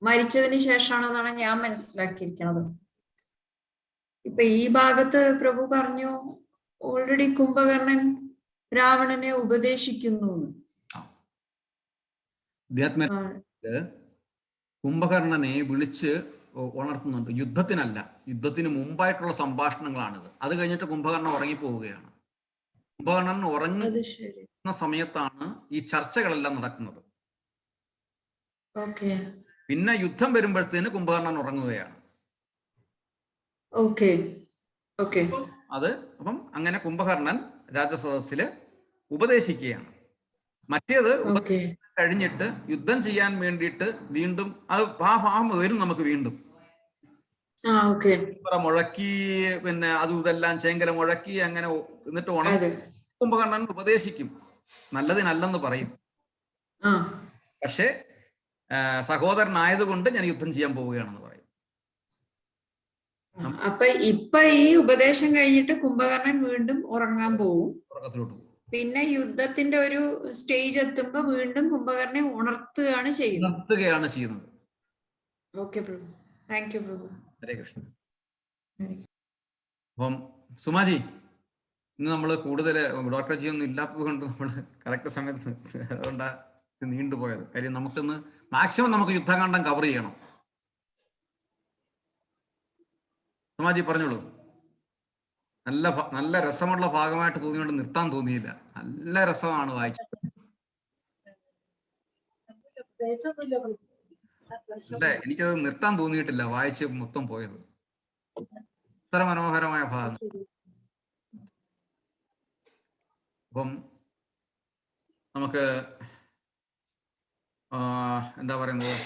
മരിച്ചതിന് ശേഷമാണെന്നാണ് ഞാൻ മനസ്സിലാക്കിയിരിക്കുന്നത്. ഇപ്പൊ ഈ ഭാഗത്ത് പ്രഭു പറഞ്ഞു ഓൾറെഡി കുംഭകർണൻ രാവണനെ ഉപദേശിക്കുന്നു. കുംഭകർണനെ വിളിച്ച് ഉണർത്തുന്നുണ്ട്. യുദ്ധത്തിനല്ല, യുദ്ധത്തിന് മുമ്പായിട്ടുള്ള സംഭാഷണങ്ങളാണിത്. അത് കഴിഞ്ഞിട്ട് കുംഭകർണൻ ഉറങ്ങിപ്പോവുകയാണ്. കുംഭകർണൻ ഉറങ്ങുന്ന സമയത്താണ് ഈ ചർച്ചകളെല്ലാം നടക്കുന്നത്. പിന്നെ യുദ്ധം വരുമ്പോഴത്തേന് കുംഭകർണൻ ഉറങ്ങുകയാണ്. അത് അപ്പം അങ്ങനെ കുംഭകർണൻ രാജസദസ്സില് ഉപദേശിക്കുകയാണ്. മറ്റേത് കഴിഞ്ഞിട്ട് യുദ്ധം ചെയ്യാൻ വേണ്ടിയിട്ട് വീണ്ടും അത് ആ ഭാഗം വരും നമുക്ക് വീണ്ടും മുഴക്കി, പിന്നെ അതും ഇതെല്ലാം ചേങ്കല മുഴക്കി അങ്ങനെ എന്നിട്ട് കുംഭകർണൻ ഉപദേശിക്കും, നല്ലതിനല്ലെന്ന് പറയും. പക്ഷെ സഹോദരനായതുകൊണ്ട് ഞാൻ യുദ്ധം ചെയ്യാൻ പോവുകയാണെന്ന് പറയും. അപ്പൊ ഇപ്പൊ ഈ ഉപദേശം കഴിഞ്ഞിട്ട് കുംഭകർണൻ വീണ്ടും ഉറങ്ങാൻ പോവും, ഉറക്കത്തിലോട്ട് പോകും. പിന്നെ യുദ്ധത്തിന്റെ ഒരു സ്റ്റേജ് എത്തുമ്പോ വീണ്ടും കുംഭകർണനെ ഉണർത്തുകയാണ് ചെയ്യുന്നത്. ഓക്കെ പ്രഭു, താങ്ക് യു പ്രഭു. ഹരേ കൃഷ്ണ. അപ്പം സുമാജി, ഇന്ന് നമ്മൾ കൂടുതൽ ഡോക്ടർ ജി ഒന്നും ഇല്ലാത്തത് കൊണ്ട് നമ്മൾ കറക്റ്റ് സമയത്ത് അതുകൊണ്ടാ നീണ്ടുപോയത്. കാര്യം നമുക്കിന്ന് മാക്സിമം നമുക്ക് യുദ്ധകാന്ഡം കവർ ചെയ്യണം. സുമാജി പറഞ്ഞോളൂ. നല്ല രസമുള്ള ഭാഗമായിട്ട് തോന്നിയോണ്ട് നിർത്താൻ തോന്നിയില്ല. നല്ല രസമാണ് വായിച്ചത്. അല്ലേ, എനിക്കത് നിർത്താൻ തോന്നിയിട്ടില്ല, വായിച്ച് മൊത്തം പോയത്. ഇത്ര മനോഹരമായ ഭാഗം. അപ്പം നമുക്ക് എന്താ പറയുന്നത്,